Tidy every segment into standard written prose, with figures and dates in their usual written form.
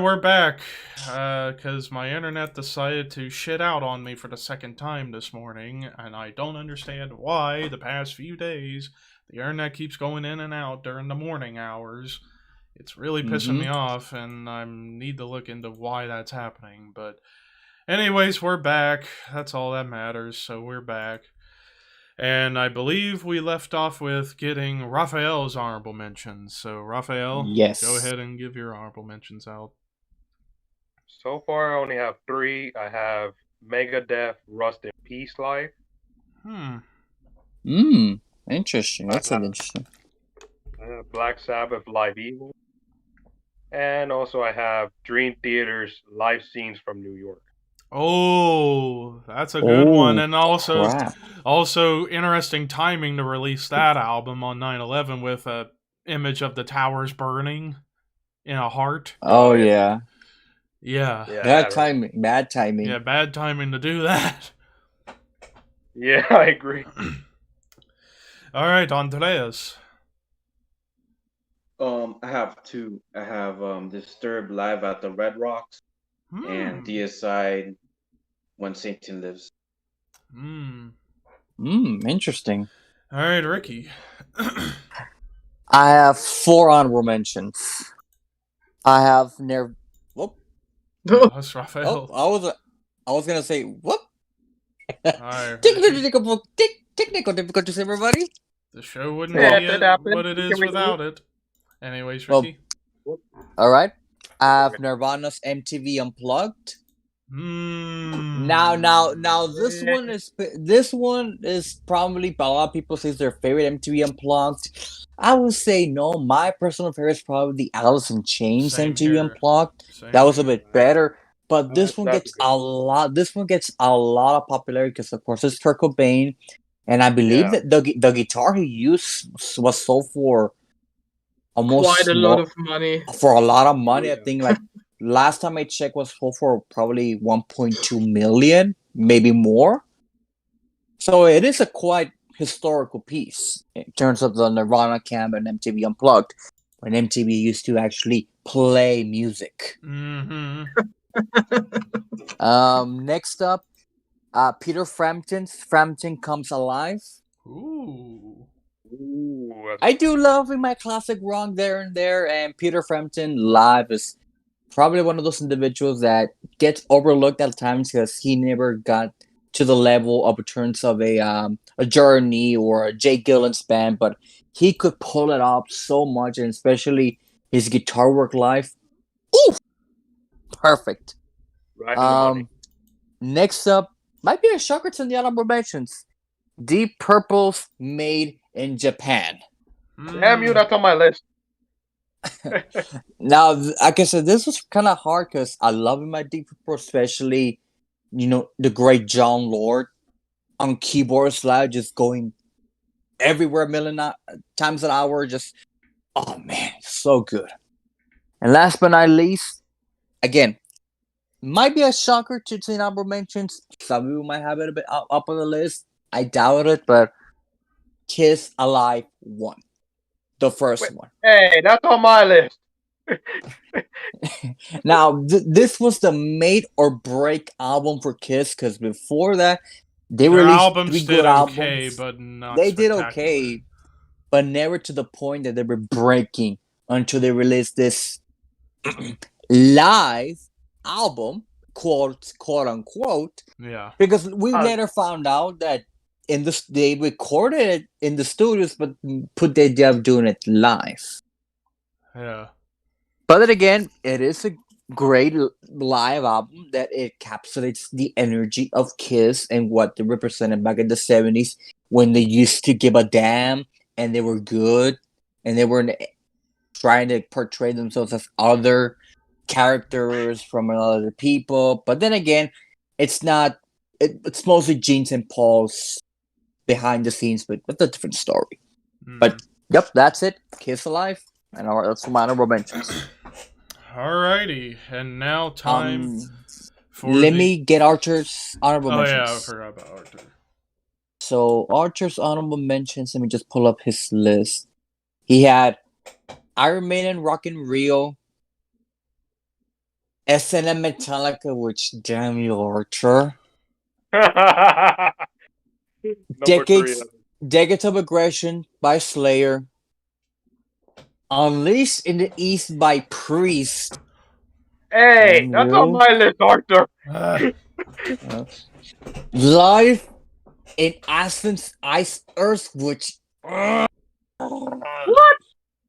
We're back, because my internet decided to shit out on me for the second time this morning, and I don't understand why the past few days the internet keeps going in and out during the morning hours. It's really pissing Mm-hmm. me off, and I need to look into why that's happening. But, anyways, we're back. That's all that matters, so we're back. And I believe we left off with getting Raphael's honorable mentions. So, Raphael, go Yes. ahead and give your honorable mentions out. So far, I only have three. I have Megadeth, Rust in Peace Life. Interesting. I That's an have interesting. Black Sabbath, Live Evil. And also, I have Dream Theater's live scenes from New York. Oh, that's a good one, Oh, and also, crap. also interesting timing to release that album on 9/11 with a image of the towers burning in a heart. Oh, yeah. Yeah, Yeah, Bad that right. timing. Bad timing. yeah, bad timing to do that. Yeah, I agree. All right, Andreas. I have two. I have Disturbed live at the Red Rocks and Hmm. Deicide when Satan lives. Hmm. Interesting. All right, Ricky. I have 4 honorable mentions. I have Whoop. That's Oh, Raphael. I was gonna say whoop. All right, Technical difficulties, everybody. the show wouldn't Yeah, be that happened. what it is without it. Anyways, Well, Ricky. all right. I have Nirvana's MTV Unplugged. Now, this one is probably a lot of people say their favorite MTV Unplugged. I would say no. My personal favorite is probably the Alice in Chains Same MTV here. Unplugged. Same That was a here. bit better, but this one That's gets good. a lot. This one gets a lot of popularity because, of course, it's Kurt Cobain, and I believe Yeah. that the guitar he used was sold for almost Quite a lot of money. for a lot of money. Yeah. I think like last time I checked was sold for probably 1.2 million, maybe more. So it is a quite historical piece in terms of the Nirvana camp and MTV Unplugged, when MTV used to actually play music. Mm-hmm. Next up, Peter Frampton's Frampton Comes Alive. Ooh. Ooh, I do love in my classic rock there and there, and Peter Frampton live is probably one of those individuals that gets overlooked at times because he never got to the level of terms of a Journey or a Jay Gillen's band, but he could pull it off so much, and especially his guitar work live. Ooh, perfect. right in the money. Next up might be a shocker to the honorable mentions. Deep Purple's Made in Japan. Damn you, that's on my list. Now, like I said, this was kind of hard because I love my Deep Purple, especially, the great John Lord on keyboards live, just going everywhere a million times an hour. Just, oh man, so good. And last but not least, again, might be a shocker to the number mentions. Some of you might have it a bit up on the list. I doubt it, but Kiss Alive 1. The first Wait. one. Hey, that's on my list. Now, this was the make or break album for Kiss, because before that, they Their released albums 3 did good okay, albums. but not They did spectacular. okay, but never to the point that they were breaking until they released this live album, quote unquote. Yeah. Because we Uh, later found out that they recorded it in the studios, but put their job doing it live. Yeah. But then again, it is a great live album that it encapsulates the energy of Kiss and what they represented back in the 70s, when they used to give a damn and they were good and they weren't trying to portray themselves as other characters from other people. But then again, it's not. It's mostly Gene's and Paul's behind the scenes, but a different story. Mm. But yep, that's it. Kiss Alive, and that's my honorable mentions. Alrighty, and now time for Let me get Archer's honorable Oh mentions. yeah, I forgot about Archer. So Archer's honorable mentions. Let me just pull up his list. He had Iron Maiden, Rock in Rio, SNM Metallica, which damn you, Archer. Number 3. Decades of Aggression by Slayer. Unleashed in the East by Priest. Hey, Damn that's you. on my list, Arthur. Live in Aspen's Ice Earth, which. What?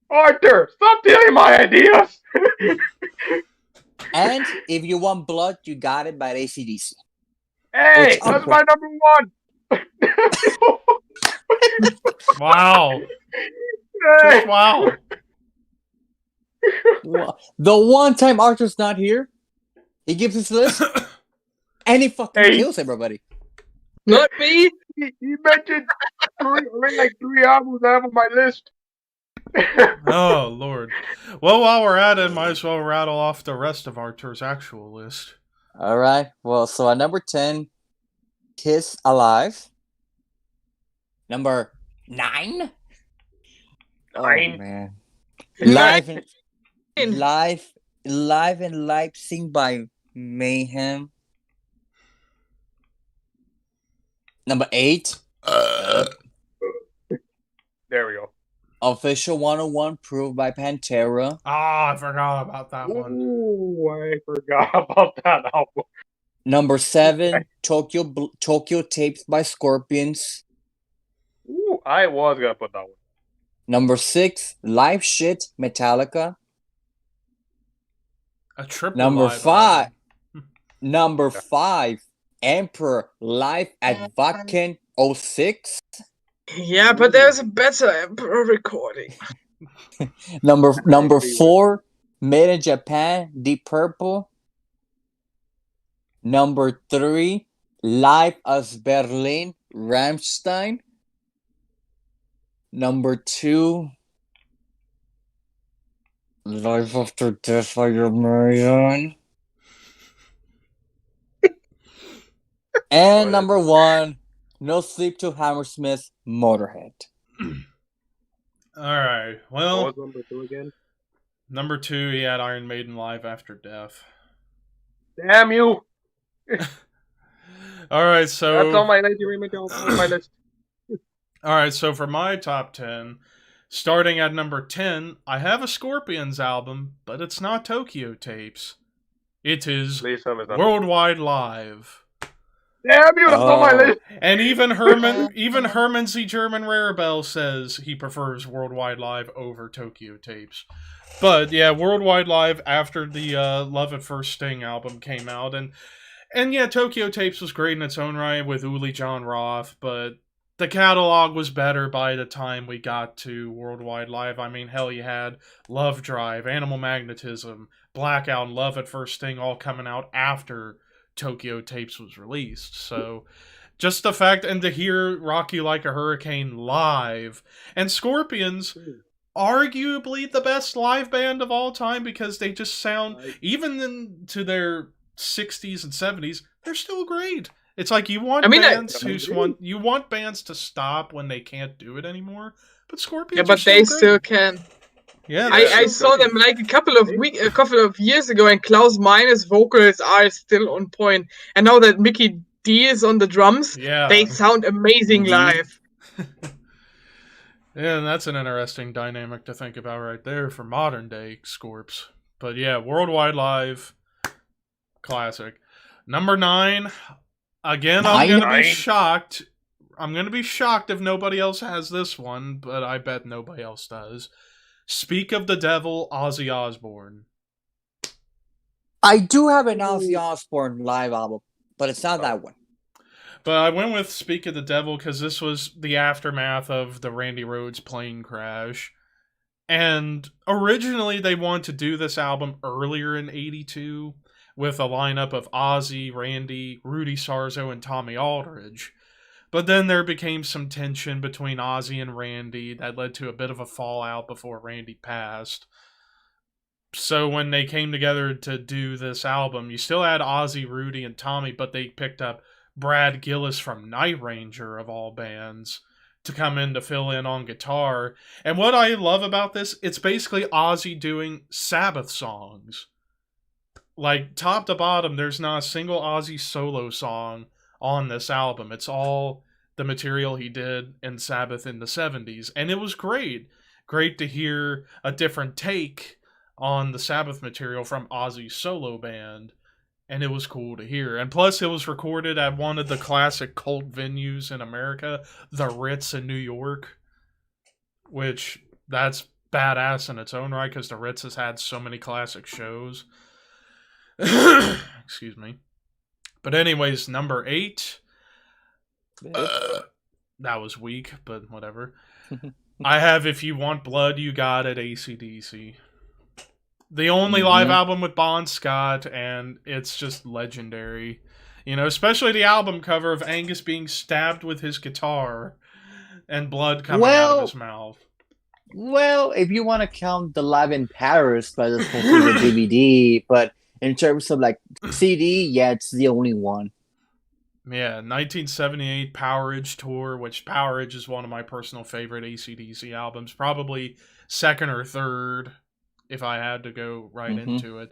Arthur, stop stealing my ideas. And If You Want Blood, You Got It by AC/DC. Hey, that's my number 1. Wow. Hey. Just wow. The one time Arthur's not here, he gives his list, and he fucking kills everybody. Not me. He mentioned 3 albums I have on my list. Oh, Lord. Well, while we're at it, might as well rattle off the rest of Arthur's actual list. All right. Well, so at number 10, Kiss Alive. Number 9. Oh, man. Live in Leipzig by Mayhem. Number 8. There we go. Official 101 Proof by Pantera. I forgot about that one. Ooh, I forgot about that album. Number 7, Tokyo Tapes by Scorpions. Ooh, I was gonna put that one. Number 6, Live Shit, Metallica. A triple Number live 5, album. Number 5, Emperor Live at Wacken 06. Yeah, but there's a better Emperor recording. Number 4, Made in Japan, Deep Purple. Number 3, Live as Berlin, Rammstein. Number 2, Life After Death by Maiden. And number 1, No Sleep to Hammersmith, Motorhead. Alright, well. What was number 2 again? Number 2, he had Iron Maiden Live After Death. Damn you! Alright, so. That's on my list. On my list. Alright, so for my top 10, starting at number 10, I have a Scorpions album, but it's not Tokyo Tapes. It is Worldwide Live. Damn you, that's on my list! And even Herman Z. German Rarebell says he prefers Worldwide Live over Tokyo Tapes. But yeah, Worldwide Live after the Love at First Sting album came out, and yeah, Tokyo Tapes was great in its own right with Uli John Roth, but the catalog was better by the time we got to Worldwide Live. I mean, hell, you had Love Drive, Animal Magnetism, Blackout, and Love at First Sting all coming out after Tokyo Tapes was released. So just the fact, and to hear Rock You Like a Hurricane live, and Scorpions, arguably the best live band of all time, because they just sound, even into their 60s and 70s, they're still great. It's like you want bands to stop when they can't do it anymore, but Scorpions. Yeah, but they still can. Yeah, I saw them like a couple of years ago, and Klaus Meine's vocals are still on point. And now that Mickey D is on the drums, they sound amazing live. Yeah, and that's an interesting dynamic to think about right there for modern day Scorps. But yeah, Worldwide Live, classic. Number 9. Again, I'm going to be shocked. I'm going to be shocked if nobody else has this one, but I bet nobody else does. Speak of the Devil, Ozzy Osbourne. I do have an Ozzy Osbourne live album, but it's not that one. But I went with Speak of the Devil because this was the aftermath of the Randy Rhoads plane crash. And originally they wanted to do this album earlier in 82 with a lineup of Ozzy, Randy, Rudy Sarzo, and Tommy Aldridge. But then there became some tension between Ozzy and Randy that led to a bit of a fallout before Randy passed. So when they came together to do this album, you still had Ozzy, Rudy, and Tommy, but they picked up Brad Gillis from Night Ranger, of all bands, to come in to fill in on guitar. And what I love about this, it's basically Ozzy doing Sabbath songs. like, top to bottom, there's not a single Ozzy solo song on this album. It's all the material he did in Sabbath in the 70s. And it was great. Great to hear a different take on the Sabbath material from Ozzy's solo band. And it was cool to hear. And plus, it was recorded at one of the classic cult venues in America, the Ritz in New York. Which, that's badass in its own right, because the Ritz has had so many classic shows. Excuse me. But anyways, number 8. That was weak, but whatever. I have If You Want Blood, You Got It, AC/DC. The only live album with Bon Scott, and it's just legendary. You know, especially the album cover of Angus being stabbed with his guitar and blood coming out of his mouth. Well, if you want to count the Live in Paris, but it's mostly the DVD, but in terms of like CD, yeah, it's the only one. Yeah, 1978 Powerage Tour, which Powerage is one of my personal favorite AC/DC albums. Probably second or third, if I had to go right into it.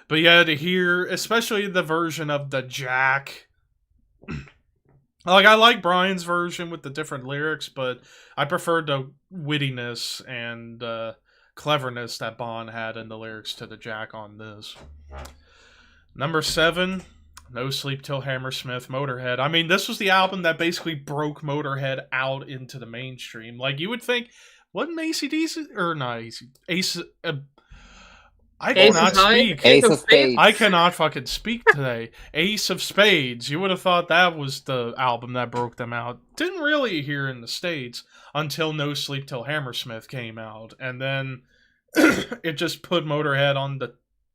But yeah, to hear, especially the version of the Jack. Like, I like Brian's version with the different lyrics, but I preferred the wittiness and cleverness that Bon had in the lyrics to the Jack on this. Number 7, No Sleep Till Hammersmith, Motorhead. I mean, this was the album that basically broke Motorhead out into the mainstream. Like, you would think, wasn't AC/DC, or not Ace, I cannot speak. Ace of Spades. I cannot fucking speak today. Ace of Spades. You would have thought that was the album that broke them out. Didn't really hear in the States until No Sleep Till Hammersmith came out. And then it just put Motorhead on the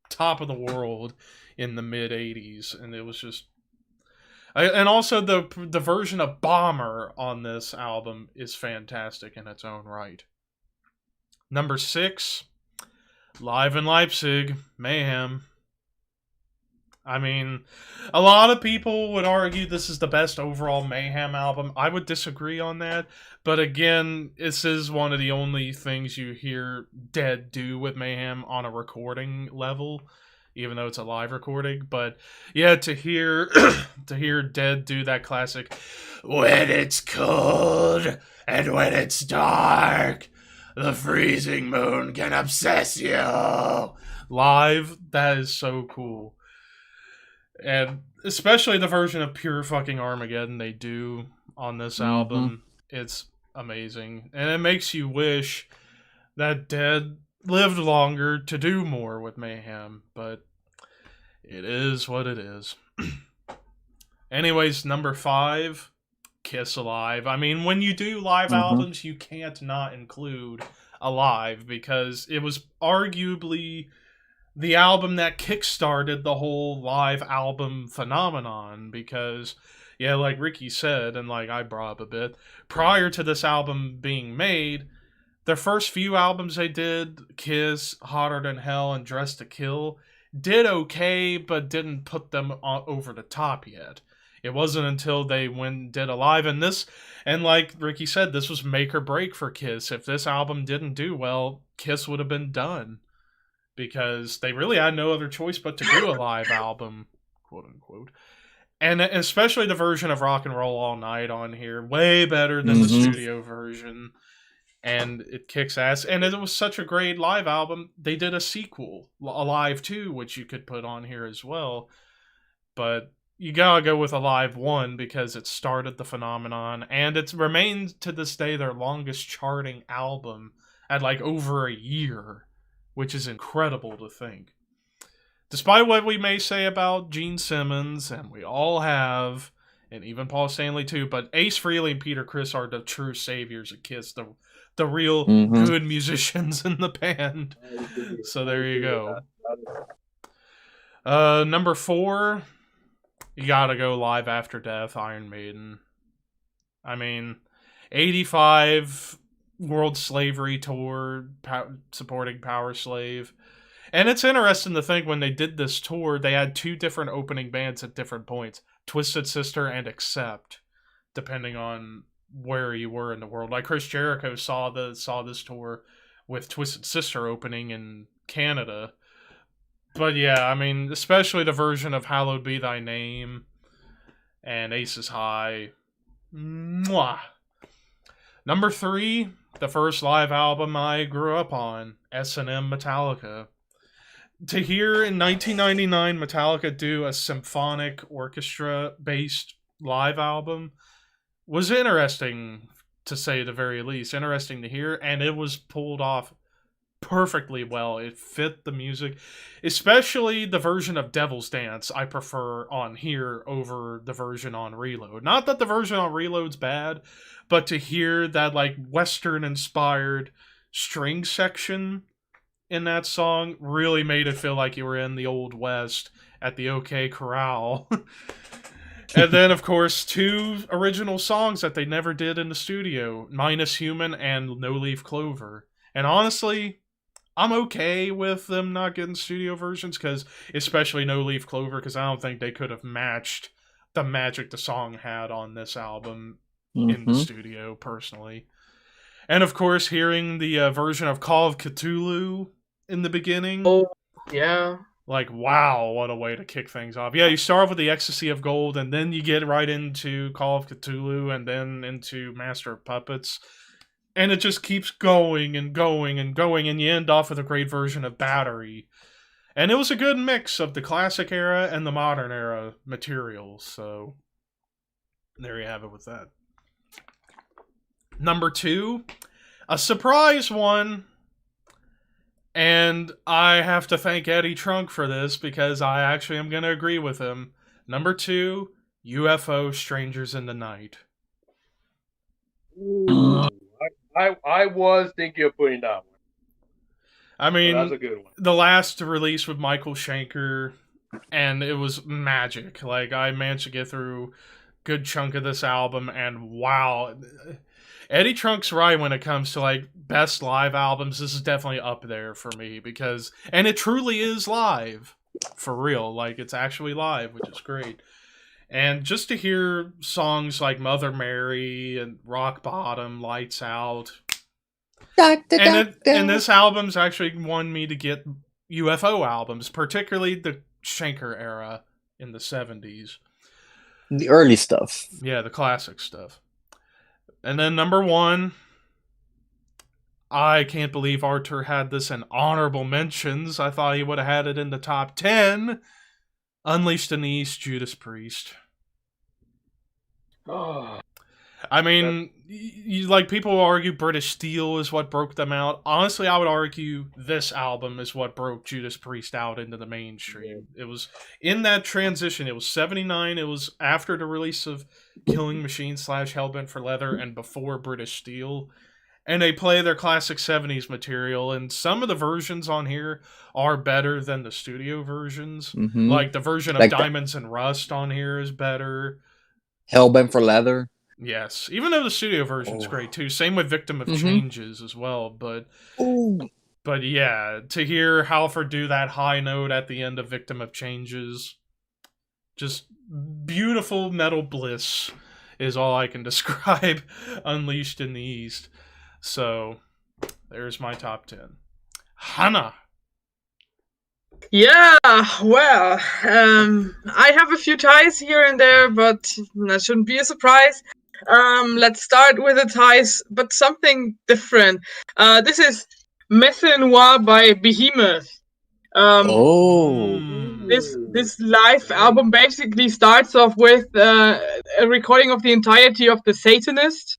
top of the world in the mid-'80s. And it was just... and also the version of Bomber on this album is fantastic in its own right. Number 6... Live in Leipzig, Mayhem. I mean, a lot of people would argue this is the best overall Mayhem album. I would disagree on that. But again, this is one of the only things you hear Dead do with Mayhem on a recording level, even though it's a live recording. But yeah, to hear Dead do that classic, when it's cold and when it's dark, the freezing moon can obsess you. Live, that is so cool. And especially the version of Pure Fucking Armageddon they do on this album. It's amazing. And it makes you wish that Dead lived longer to do more with Mayhem. But it is what it is. Anyways, number 5... Kiss Alive. I mean, when you do live albums, you can't not include Alive, because it was arguably the album that kickstarted the whole live album phenomenon, because, yeah, like Ricky said, and like I brought up a bit, prior to this album being made, their first few albums they did, Kiss, Hotter Than Hell, and Dress to Kill, did okay, but didn't put them over the top yet. It wasn't until they went and did Alive, and like Ricky said, this was make or break for Kiss. If this album didn't do well, Kiss would have been done, because they really had no other choice but to do a live album, quote unquote. And especially the version of Rock and Roll All Night on here, way better than the studio version, and it kicks ass. And it was such a great live album, they did a sequel, Alive 2, which you could put on here as well, but you gotta go with Alive 1 because it started the phenomenon, and it's remained to this day their longest charting album at like over a year, which is incredible to think. Despite what we may say about Gene Simmons, and we all have, and even Paul Stanley too, but Ace Frehley and Peter Criss are the true saviors of Kiss, the real good musicians in the band. So there you go. Number 4... You gotta go Live After Death, Iron Maiden. I mean, 85 World Slavery Tour, supporting Power Slave. And it's interesting to think when they did this tour, they had 2 different opening bands at different points. Twisted Sister and Accept, depending on where you were in the world. Like Chris Jericho saw this tour with Twisted Sister opening in Canada. But yeah, I mean, especially the version of Hallowed Be Thy Name and Aces High. Mwah. Number 3, the first live album I grew up on, S&M Metallica. To hear in 1999 Metallica do a symphonic orchestra-based live album was interesting, to say the very least. Interesting to hear, and it was pulled off perfectly well. It fit the music, especially the version of Devil's Dance I prefer on here over the version on Reload. Not that the version on Reload's bad, but to hear that like Western inspired string section in that song really made it feel like you were in the Old West at the OK Corral. And then, of course, 2 original songs that they never did in the studio, Minus Human and No Leaf Clover. And honestly, I'm okay with them not getting studio versions, because especially No Leaf Clover, because I don't think they could have matched the magic the song had on this album in the studio, personally. And of course, hearing the version of Call of Cthulhu in the beginning. Oh, yeah. Like, wow, what a way to kick things off. Yeah, you start off with the Ecstasy of Gold, and then you get right into Call of Cthulhu, and then into Master of Puppets. And it just keeps going and going and going, and you end off with a great version of Battery. And it was a good mix of the classic era and the modern era materials, so there you have it with that. Number 2, a surprise one. And I have to thank Eddie Trunk for this, because I actually am going to agree with him. Number 2, UFO Strangers in the Night. Ooh, I was thinking of putting that one. I mean, that's a good one. The last release with Michael Schenker, and it was magic. Like, I managed to get through a good chunk of this album, and wow. Eddie Trunk's right when it comes to like best live albums. This is definitely up there for me, because, and it truly is live for real. Like, it's actually live, which is great. And just to hear songs like Mother Mary and Rock Bottom, Lights Out, and this album's actually won me to get UFO albums, particularly the Schenker era in the 70s. The early stuff. Yeah, the classic stuff. And then number 1, I can't believe Arthur had this in honorable mentions. I thought he would have had it in the top 10. Unleashed in the East, Judas Priest. Oh, I mean, like, people argue British Steel is what broke them out. Honestly, I would argue this album is what broke Judas Priest out into the mainstream. It was in that transition. It was 79. It was after the release of Killing Machine / Hellbent for Leather and before British Steel. And they play their classic 70s material, and some of the versions on here are better than the studio versions. Mm-hmm. Like, the version of like Diamonds and Rust on here is better. Hellbent for Leather. Yes, even though the studio version's great too. Same with Victim of Changes as well. But yeah, to hear Halford do that high note at the end of Victim of Changes, just beautiful metal bliss is all I can describe Unleashed in the East. So there's my top 10. Hannah. Yeah, well, I have a few ties here and there, but that shouldn't be a surprise. Let's start with the ties, but something different. This is Method Noir by Behemoth. This live album basically starts off with a recording of the entirety of The Satanist,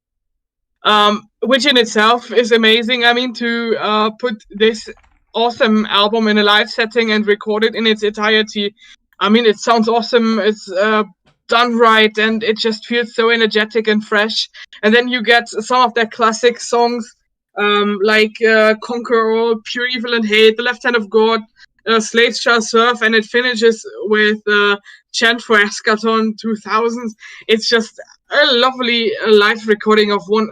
which in itself is amazing. I mean, to put this awesome album in a live setting and record it in its entirety. I mean, it sounds awesome. It's done right, and it just feels so energetic and fresh. And then you get some of their classic songs, like Conquer All, Pure Evil and Hate, The Left Hand of God, Slaves Shall Serve, and it finishes with Chant for Eschaton 2000s. It's just a lovely live recording of one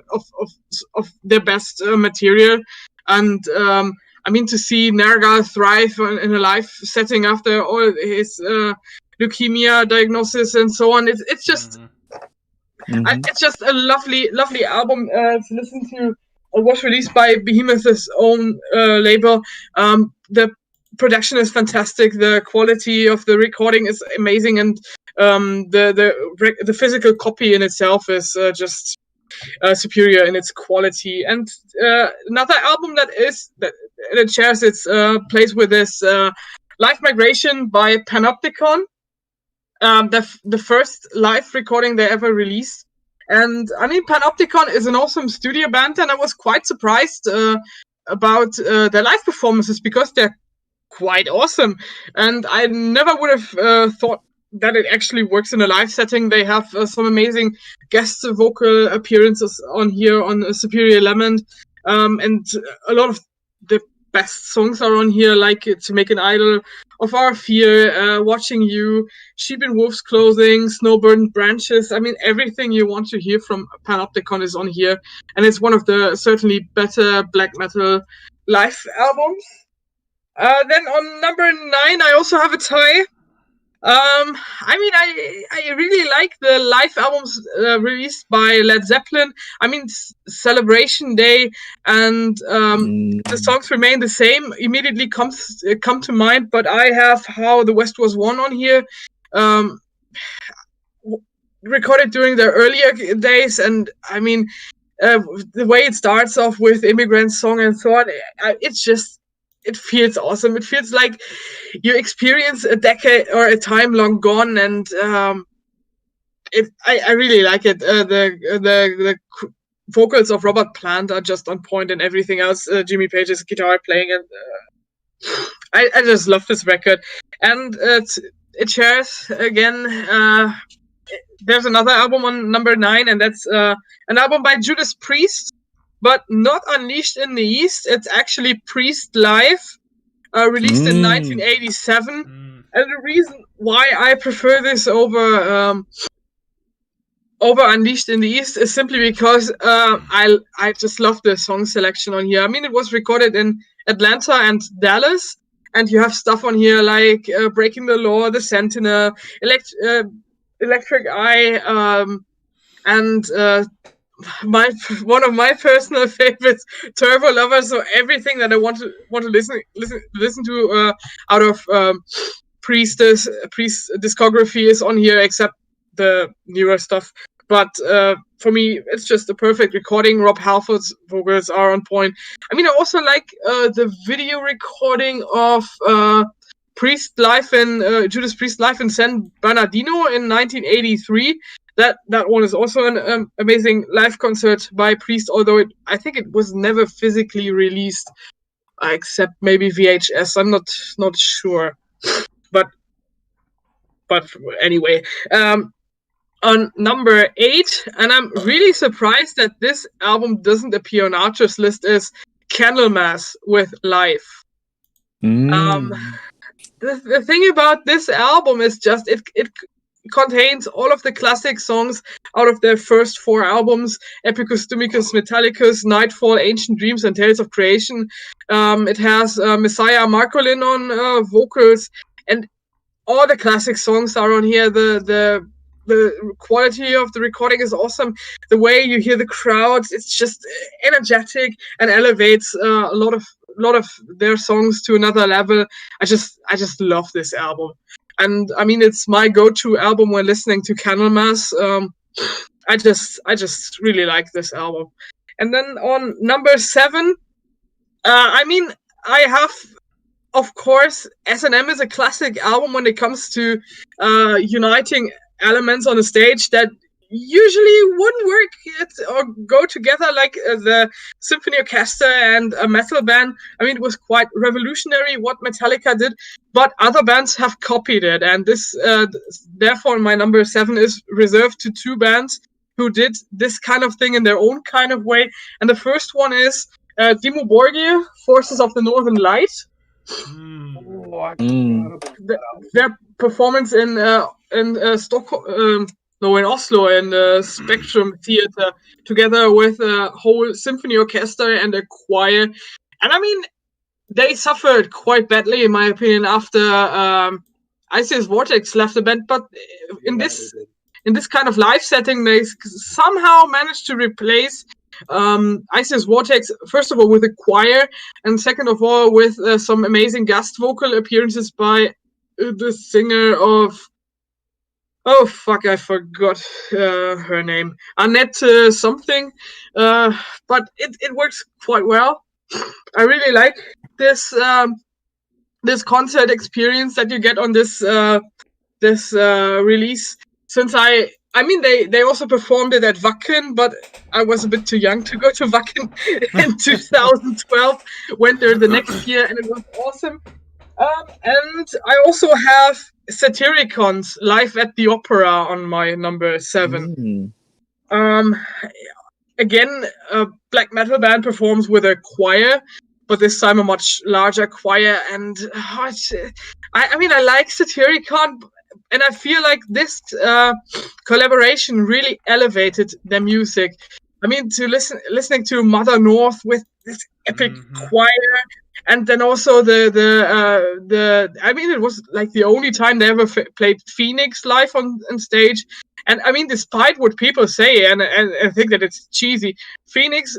of their best material. And I mean, to see Nergal thrive in a live setting after all his leukemia diagnosis and so on, it's just it's just a lovely album to listen to. It was released by Behemoth's own label. The production is fantastic. The quality of the recording is amazing, and the physical copy in itself is just superior in its quality. And another album that shares its place with this Live Migration by Panopticon, the first live recording they ever released. And I mean, Panopticon is an awesome studio band, and I was quite surprised about their live performances because they're quite awesome. And I never would have thought that it actually works in a live setting. They have some amazing guest vocal appearances on here on Superior Element, and a lot of the best songs are on here, like To Make an Idol of Our Fear, Watching You, Sheep in Wolf's Clothing, Snowburned Branches. I mean, everything you want to hear from Panopticon is on here, and it's one of the certainly better black metal live albums. Then on number 9, I also have a tie. I mean, I really like the live albums released by Led Zeppelin. I mean, Celebration Day and The Songs Remain the Same immediately come to mind, but I have How the West Was Won on here, recorded during the earlier days, and I mean, the way it starts off with Immigrant Song and so on, it feels awesome. It feels like you experience a decade or a time long gone, and I really like it. The vocals of Robert Plant are just on point, and everything else, Jimmy Page's guitar playing, and I just love this record. And it shares again. There's another album on number 9, and that's an album by Judas Priest, but not Unleashed in the East. It's actually Priest Live, released in 1987. And the reason why I prefer this over Unleashed in the East is simply because I just love the song selection on here. I mean, it was recorded in Atlanta and Dallas, and you have stuff on here like Breaking the Law, The Sentinel, Electric Eye, and one of my personal favorites, Turbo Lover. So everything that I want to listen to out of Priest's discography is on here, except the newer stuff. But for me, it's just a perfect recording. Rob Halford's vocals are on point. I mean, I also like the video recording of Priest live in Judas Priest live in San Bernardino in 1983. That one is also an amazing live concert by Priest, although I think it was never physically released, except maybe VHS. I'm not sure, but anyway, on number 8, and I'm really surprised that this album doesn't appear on Archer's list, is Candlemas with Live. The thing about this album is just it contains all of the classic songs out of their first 4 albums: Epicus, Dumicus, Metallicus, Nightfall, Ancient Dreams, and Tales of Creation. It has Messiah Marcolin on vocals, and all the classic songs are on here. The quality of the recording is awesome. The way you hear the crowds, it's just energetic and elevates a lot of their songs to another level. I just love this album. And I mean, it's my go-to album when listening to Candlemas. I just really like this album. And then on number 7, I mean, I have, of course, S&M is a classic album when it comes to uniting elements on a stage that usually wouldn't work or go together, like the symphony orchestra and a metal band. I mean, it was quite revolutionary what Metallica did, but other bands have copied it, and this therefore my number 7 is reserved to 2 bands who did this kind of thing in their own kind of way. And the first one is Dimmu Borgir, Forces of the Northern Light. Their performance in Stockholm, in Oslo, in the Spectrum Theater, together with a whole symphony orchestra and a choir. And I mean, they suffered quite badly, in my opinion, after Isis Vortex left the band. But in this kind of live setting, they somehow managed to replace Isis Vortex, first of all, with a choir, and second of all, with some amazing guest vocal appearances by the singer of... Oh, fuck, I forgot her name. Annette something. But it works quite well. I really like this this concert experience that you get on this release. Since I mean, they also performed it at Wacken, but I was a bit too young to go to Wacken in 2012. Went there the next year, and it was awesome. And I also have Satyricons Live at the Opera on my number 7. Again, a black metal band performs with a choir, but this time a much larger choir. And I mean, I like Satyricon, and I feel like this collaboration really elevated their music. I mean, listening to Mother North with this epic choir, and then also the I mean, it was like the only time they ever played Phoenix live on stage. And I mean, despite what people say, and I think that it's cheesy, Phoenix,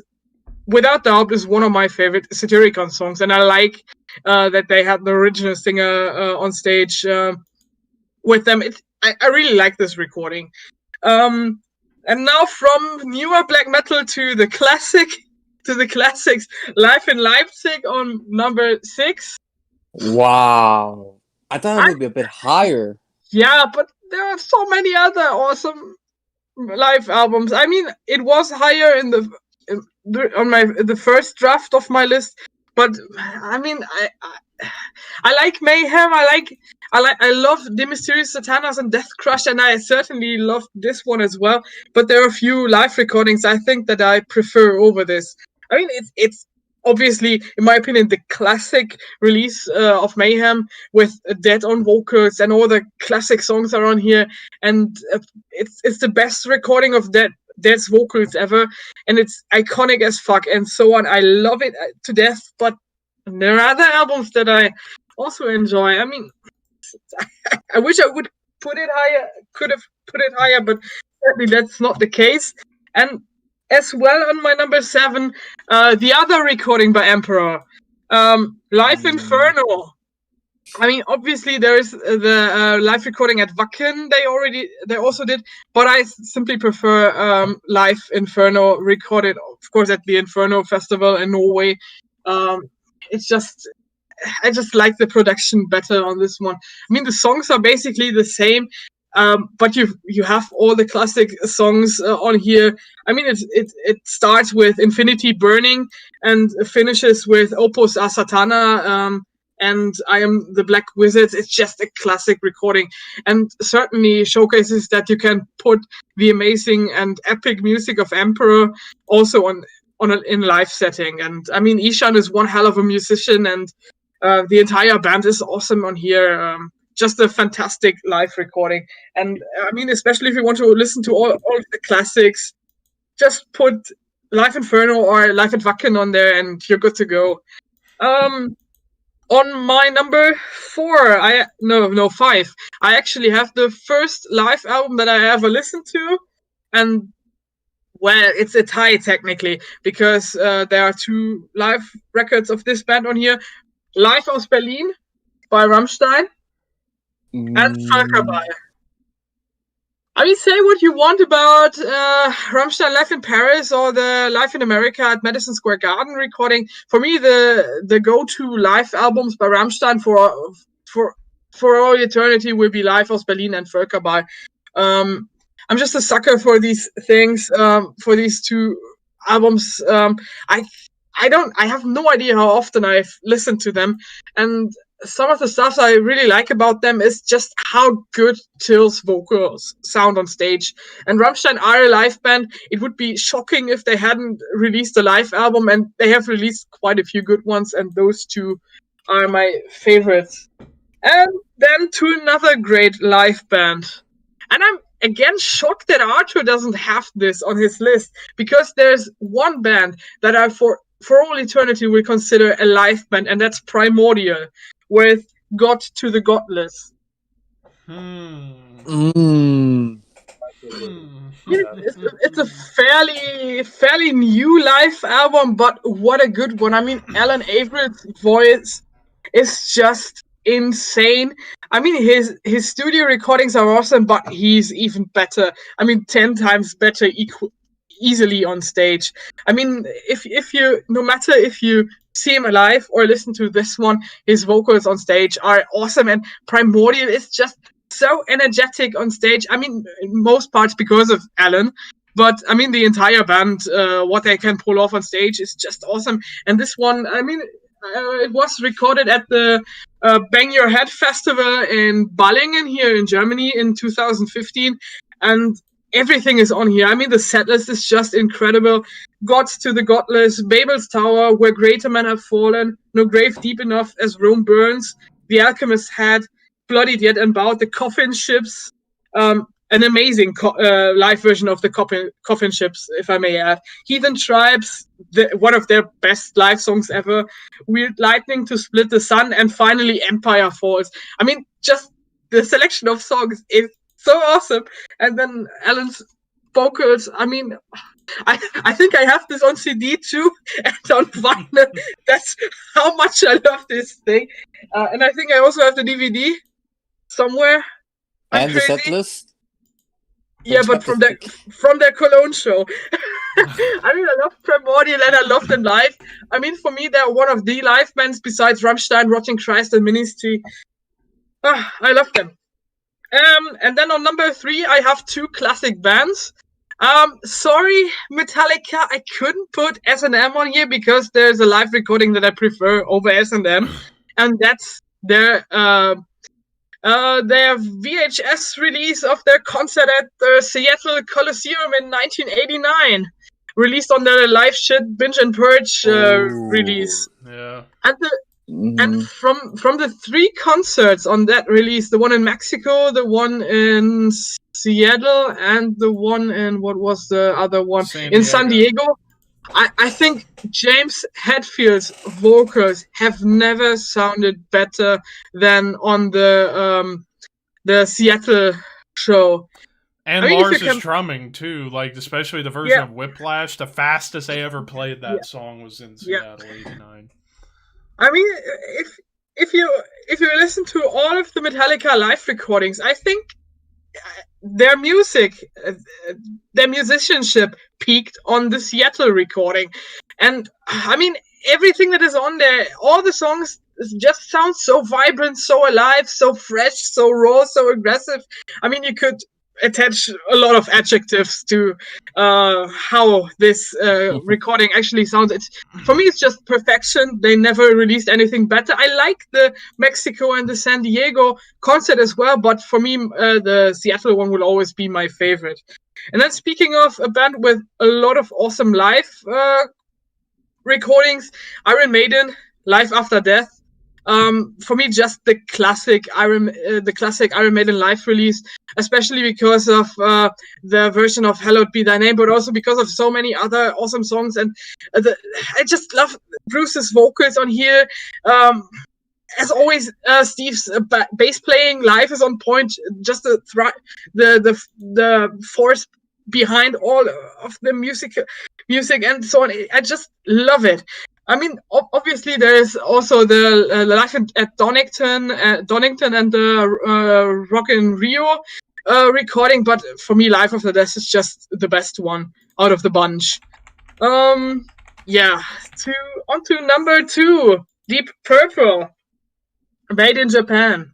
without doubt, is one of my favorite Satyricon songs, and I like that they had the original singer on stage with them. I really like this recording. And now from newer black metal to the classics, Live in Leipzig on number 6. Wow. I thought it would be a bit higher. Yeah, but there are so many other awesome live albums. I mean, it was higher in the first draft of my list, but I mean, I like Mayhem. I love The Mysterious Satanas and Death Crush, and I certainly love this one as well. But there are a few live recordings I think that I prefer over this. I mean, it's obviously, in my opinion, the classic release of Mayhem with Dead on vocals, and all the classic songs are on here, and it's the best recording of Dead's vocals ever, and it's iconic as fuck and so on. I love it to death, but there are other albums that I also enjoy. I mean, I wish I would could have put it higher, but certainly that's not the case. And as well, on my number 7, the other recording by Emperor, Live Inferno. I mean, obviously there is the live recording at Wacken. They also did, but I simply prefer Live Inferno recorded, of course, at the Inferno Festival in Norway. I just like the production better on this one. I mean, the songs are basically the same. But you have all the classic songs on here. I mean, it starts with Infinity Burning and finishes with Opus a Satana and I Am the Black Wizard. It's just a classic recording, and certainly showcases that you can put the amazing and epic music of Emperor also in a live setting. And I mean, Ishan is one hell of a musician, and the entire band is awesome on here. Just a fantastic live recording. And I mean, especially if you want to listen to all of the classics, just put Live Inferno or Live at Wacken on there and you're good to go. On my number 4, 5, I actually have the first live album that I ever listened to. And, well, it's a tie technically, because there are 2 live records of this band on here. Live aus Berlin by Rammstein. And Völkerball. I mean, say what you want about Rammstein Live in Paris or the Live in America at Madison Square Garden recording. For me, the go-to live albums by Rammstein for all eternity will be Live aus Berlin and Völkerball. I'm just a sucker for these things, for these 2 albums. I have no idea how often I've listened to them, and some of the stuff I really like about them is just how good Till's vocals sound on stage. And Rammstein are a live band. It would be shocking if they hadn't released a live album, and they have released quite a few good ones, and those 2 are my favorites. And then to another great live band. And I'm again shocked that Arthur doesn't have this on his list, because there's one band that I for all eternity will consider a live band, and that's Primordial with God to the Godless. Yeah, It's it's a fairly new live album, but what a good one. I mean, Alan Averett's voice is just insane. I mean, his studio recordings are awesome, but he's even better. I mean, 10 times better easily on stage. I mean, if you, no matter if you see him alive or listen to this one, his vocals on stage are awesome, and Primordial is just so energetic on stage. I mean, in most parts because of Alan, but I mean, the entire band, what they can pull off on stage is just awesome. And this one, I mean, it was recorded at the Bang Your Head Festival in Ballingen here in Germany in 2015, and everything is on here. I mean, the setlist is just incredible. Gods to the Godless, Babel's Tower, Where Greater Men Have Fallen, No Grave Deep Enough as Rome Burns, The Alchemist's Head, Bloodied Yet Unbowed, The Coffin Ships, an amazing live version of the Coffin Ships, if I may add. Heathen Tribes, one of their best live songs ever. Weird Lightning to Split the Sun, and finally Empire Falls. I mean, just the selection of songs is so awesome. And then Alan's vocals, I mean, I think I have this on CD too, and on vinyl. That's how much I love this thing. And I think I also have the DVD somewhere. And the set list? Yeah, but from their Cologne show. I mean, I love Primordial and I love them live. I mean, for me, they're one of the live bands besides Rammstein, Rotting Christ, and Ministry. I love them. And then on number 3, I have 2 classic bands. Sorry, Metallica, I couldn't put S&M on here because there's a live recording that I prefer over S&M, and that's their VHS release of their concert at the Seattle Coliseum in 1989, released on their Live Shit Binge and Purge release. Yeah. And from the 3 concerts on that release, the one in Mexico, the one in Seattle, and the one in, what was the other one? In San Diego. I think James Hetfield's vocals have never sounded better than on the Seattle show. And Lars' drumming too, like especially the version of Whiplash. The fastest they ever played that song was in Seattle '89. I mean, if you listen to all of the Metallica live recordings, I think their musicianship peaked on the Seattle recording. And I mean, everything that is on there, all the songs just sound so vibrant, so alive, so fresh, so raw, so aggressive. I mean, you could attach a lot of adjectives to how this recording actually sounds. For me, it's just perfection. They never released anything better. I like the Mexico and the San Diego concert as well, but for me, the Seattle one will always be my favorite. And then speaking of a band with a lot of awesome live recordings, Iron Maiden, Life After Death. For me, just the classic Iron Maiden live release, especially because of the version of Hallowed Be Thy Name, but also because of so many other awesome songs. And I just love Bruce's vocals on here. As always, Steve's bass playing live is on point. Just the force behind all of the music and so on. I just love it. I mean, obviously there is also the live at Donington and the Rock in Rio recording, but for me, Live After Death is just the best one out of the bunch. On to number 2, Deep Purple, Made in Japan.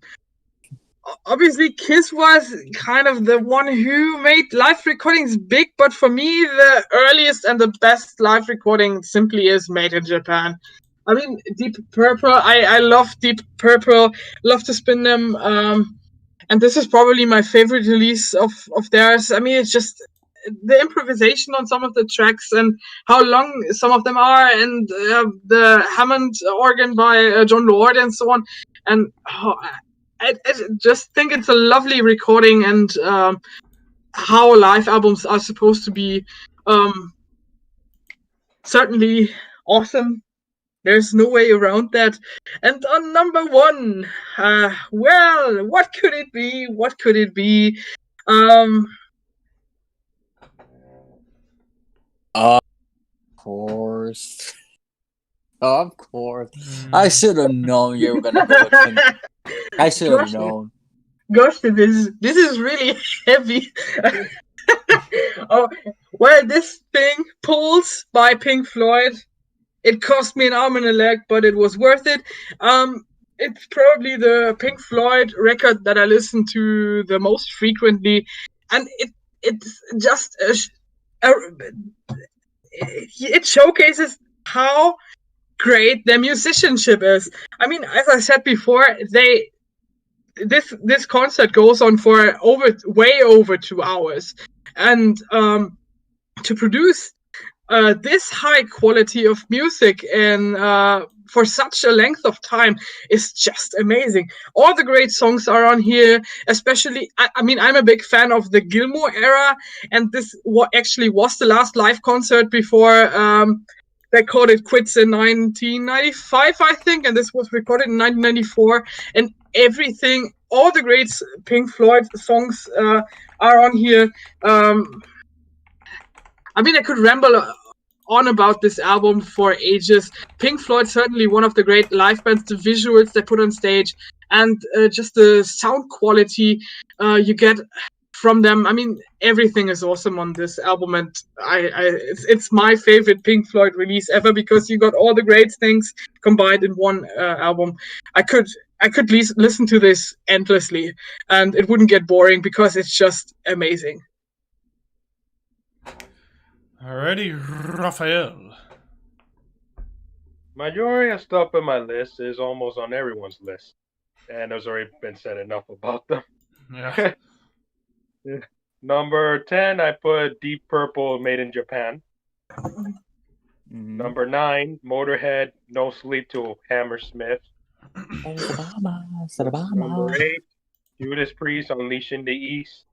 Obviously, Kiss was kind of the one who made live recordings big, but for me, the earliest and the best live recording simply is Made in Japan. I mean, Deep Purple, I love Deep Purple, love to spin them, and this is probably my favorite release of theirs. I mean, it's just the improvisation on some of the tracks and how long some of them are, and the Hammond organ by John Lord and so on, and I just think it's a lovely recording, and how live albums are supposed to be. Certainly awesome. There's no way around that. And on number 1, well, what could it be? Of course. Of course. Mm. I should have known you were gonna go with Pink. I should have known. Gosh, this is really heavy. Oh, well, this thing, Pulse by Pink Floyd. It cost me an arm and a leg, but it was worth it. It's probably the Pink Floyd record that I listen to the most frequently, and it's just it showcases how great their musicianship is. I mean, as I said before, this concert goes on for way over 2 hours, and to produce this high quality of music and for such a length of time is just amazing. All the great songs are on here, especially, I mean, I'm a big fan of the Gilmour era, and this actually was the last live concert before they called it quits in 1995, I think, and this was recorded in 1994, and everything, all the great Pink Floyd songs are on here. I mean, I could ramble on about this album for ages. Pink Floyd, certainly one of the great live bands, the visuals they put on stage, and just the sound quality you get from them. I mean, everything is awesome on this album, and it's my favorite Pink Floyd release ever because you got all the great things combined in one album. I could listen to this endlessly, and it wouldn't get boring because it's just amazing. Alrighty, Raphael. Majority of stuff in my list is almost on everyone's list, and there's already been said enough about them. Yeah. Number 10, I put Deep Purple, Made in Japan. Mm-hmm. Number 9, Motorhead, No Sleep Till Hammersmith. Number 8, Judas Priest, Unleashing the East.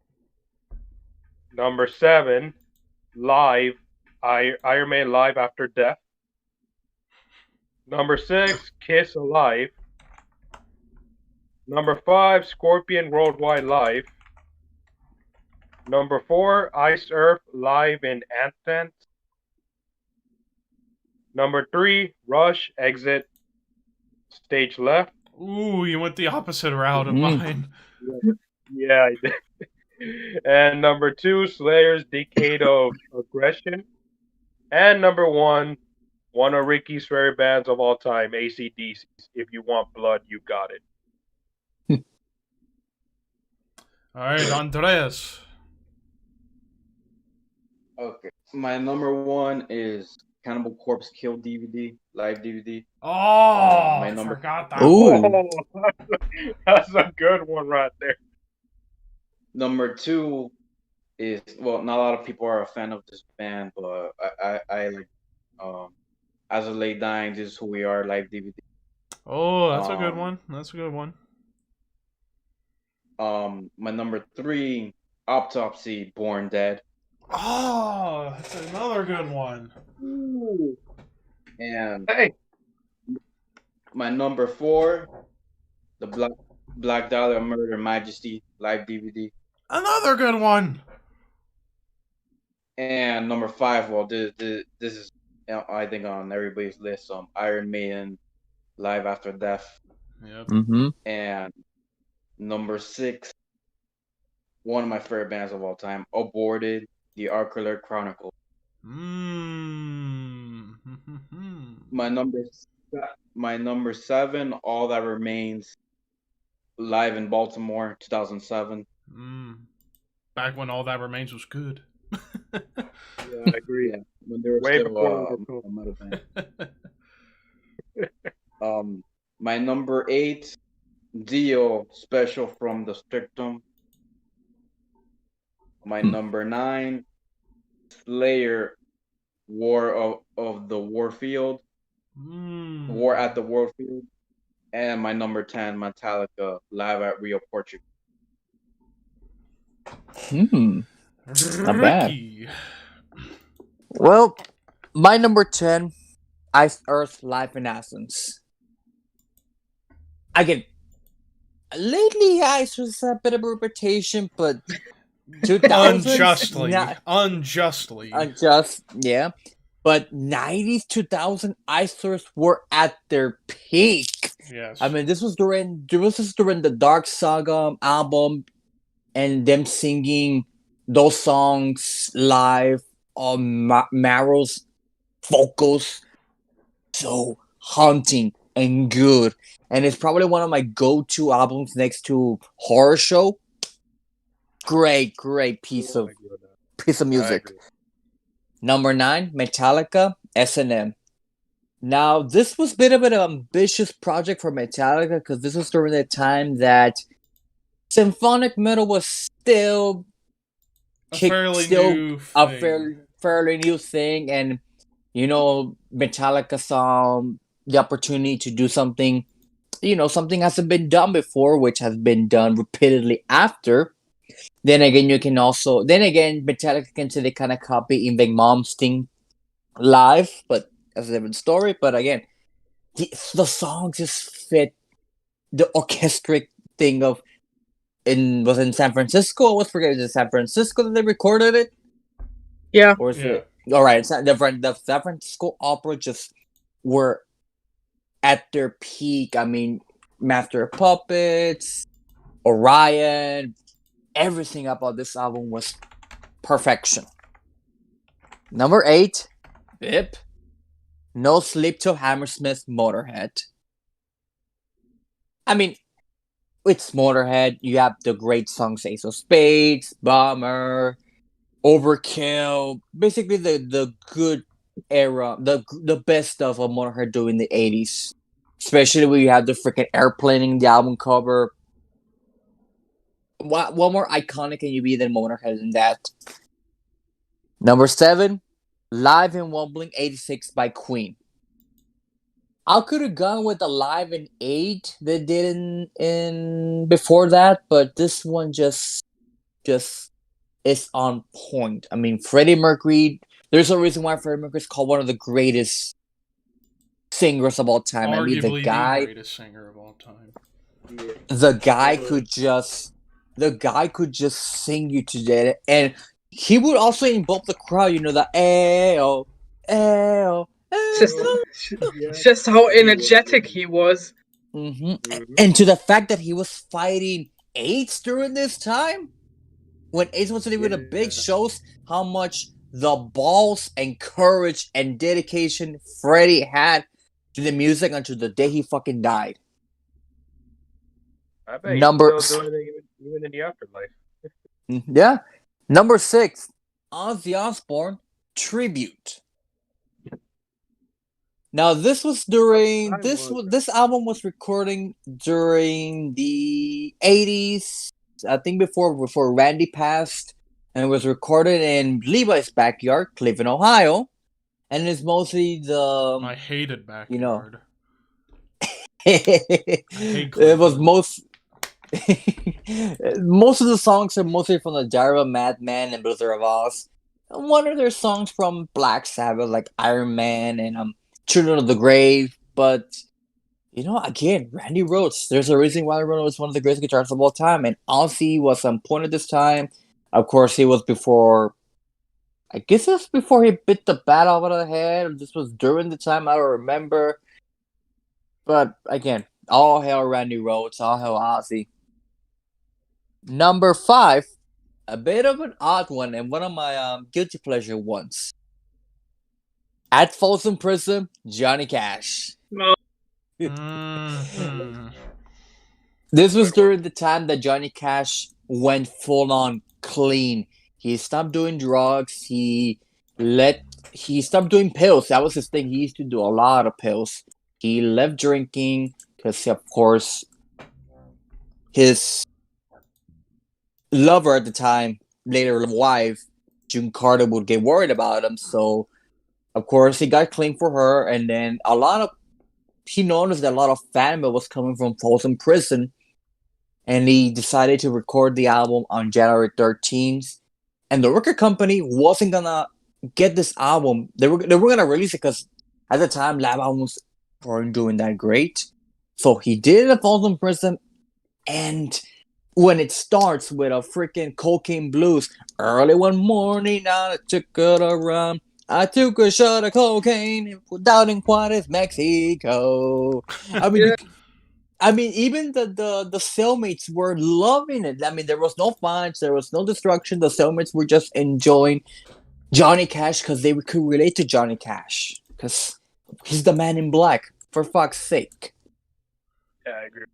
Number 7, Live, Iron Maiden Live After Death. Number 6, Kiss Alive. Number 5, Scorpion Worldwide Live. Number 4, Ice Earth Live in Athens. Number 3, Rush Exit Stage Left. Ooh, you went the opposite route of mine. Yeah, I did. And number 2, Slayer's Decade of Aggression. And number 1, one of Ricky's favorite bands of all time, AC/DC's If You Want Blood, You Got It. Alright, Andreas. Okay. My number 1 is Cannibal Corpse Kill DVD, live DVD. Oh, my number- forgot that. Ooh. one. Oh, that's a good one right there. Number 2 is, well, not a lot of people are a fan of this band, but I like As of Late Dying, This Is Who We Are, live DVD. Oh, that's a good one. That's a good one. My number 3, Autopsy, Born Dead. Oh, that's another good one. Ooh. And Hey, my number 4, the Black Dahlia Murder Majesty live DVD. Another good one. And number 5, well, this is, I think, on everybody's list. Iron Maiden Live After Death. Yep. Mm-hmm. And number 6, one of my favorite bands of all time, Aborted, The Archulate Chronicle. My number 7, All That Remains, live in Baltimore, 2007. Back when All That Remains was good. yeah, I agree. Yeah, when they were Way still before a metal band. My number 8, Dio, Special from the Strictum. My number 9, Slayer, War of the Warfield. War at the Warfield. And my number 10, Metallica, Live at Rio, Portugal. Not bad. Ricky. Well, my number 10, Ice Earth Live in Athens. Again, lately Ice was a bit of a reputation, but Unjustly. Not, Unjustly. unjust, yeah. But 90s, 2000 Isers were at their peak. Yes. I mean, this was during the Dark Saga album, and them singing those songs live on Marrow's vocals, so haunting and good. And it's probably one of my go-to albums next to Horror Show. Great piece of music. Number 9, Metallica, S&M. Now, this was a bit of an ambitious project for Metallica because this was during the time that symphonic metal was still a fairly new thing, and Metallica saw the opportunity to do something, something hasn't been done before, which has been done repeatedly after. Then again, Metallica can say they kind of copy Yngwie Malmsteen live, but that's a different story. But again, the songs just fit the orchestric thing of was in San Francisco. I always forget, is it San Francisco that they recorded it? Yeah. Or is it? All right, it's not the San Francisco Opera just were at their peak. I mean, Master of Puppets, Orion, everything about this album was perfection. Number 8, BIP. No Sleep Till Hammersmith, Motorhead. I mean, it's Motorhead. You have the great songs Ace of Spades, Bomber, Overkill. Basically, the good era, the best stuff of Motorhead doing in the 80s. Especially when you have the freaking airplane in the album cover. What more iconic can you be than Motorhead in that? Number 7, Live in Wembley 86 by Queen. I could have gone with the Live in 8 they did in before that, but this one just is on point. I mean, Freddie Mercury, there's a reason why Freddie Mercury is called one of the greatest singers of all time. Arguably I mean, the greatest singer of all time. The guy could just sing you to death, and he would also invoke the crowd. The ayo, ayo. It's just how energetic he was. Mm-hmm. And to the fact that he was fighting AIDS during this time, when AIDS was even a big, shows how much the balls and courage and dedication Freddie had to the music until the day he fucking died. I bet he's still doing it even in the afterlife. Yeah. Number 6, Ozzy Osbourne, Tribute. Now, this was during this album was recording during the 80s, I think before Randy passed, and it was recorded in Levi's backyard, Cleveland, Ohio, and it's mostly my hated backyard. It was most of the songs are mostly from the Diary of a Madman and Blizzard of Oz. One of their songs from Black Sabbath, like Iron Man and Children of the Grave, but again, Randy Rhoads. There's a reason why Randy Rhoads is one of the greatest guitarists of all time, and Ozzy was on point at this time. Of course, he was before. I guess it was before he bit the bat off of the head, or this was during the time. I don't remember. But again, all hail Randy Rhoads, all hail Ozzy. Number 5, a bit of an odd one, and one of my guilty pleasure ones. At Folsom Prison, Johnny Cash. Mm-hmm. This was during the time that Johnny Cash went full on clean. He stopped doing drugs. He stopped doing pills. That was his thing. He used to do a lot of pills. He left drinking because, of course, his lover at the time, later wife, June Carter, would get worried about him. So, of course, he got clean for her, and then he noticed that a lot of fan mail was coming from Folsom Prison, and he decided to record the album on January 13th. And the record company wasn't gonna get this album. They were gonna release it because at the time live albums weren't doing that great. So he did it at Folsom Prison, and when it starts with a freaking cocaine blues. Early one morning, I took it around. I took a shot of cocaine without in Juarez, Mexico. I mean, even the cellmates were loving it. I mean, there was no fights, there was no destruction. The cellmates were just enjoying Johnny Cash because they could relate to Johnny Cash because he's the man in black. For fuck's sake. Yeah, I agree.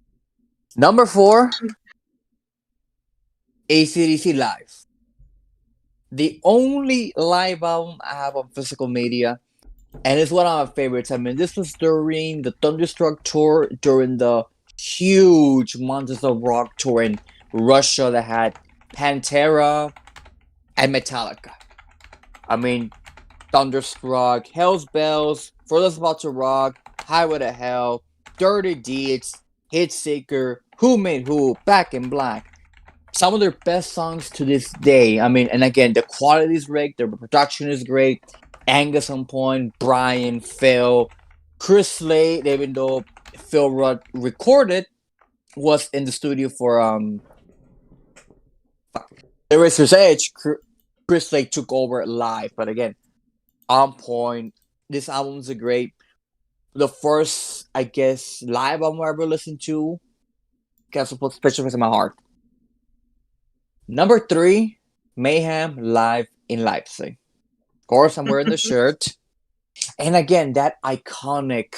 Number 4, AC/DC Live. The only live album I have on physical media, and it's one of my favorites. I mean, this was during the Thunderstruck tour, during the huge Monsters of Rock tour in Russia that had Pantera and Metallica. I mean, Thunderstruck, Hell's Bells, Furthest About to Rock, Highway to Hell, Dirty Deeds, Hitseeker, Who Made Who, Back in Black. Some of their best songs to this day. I mean, and again, the quality is great, the production is great. Angus on point, Brian, Phil, Chris Slade, even though Phil Rudd recorded, was in the studio for The Razor's Edge. Chris Slade took over live, but again, on point. This album's a great. The first, I guess, live album I ever listened to. Got a special place in my heart. Number 3, Mayhem live in Leipzig. Of course, I'm wearing the shirt. And again, that iconic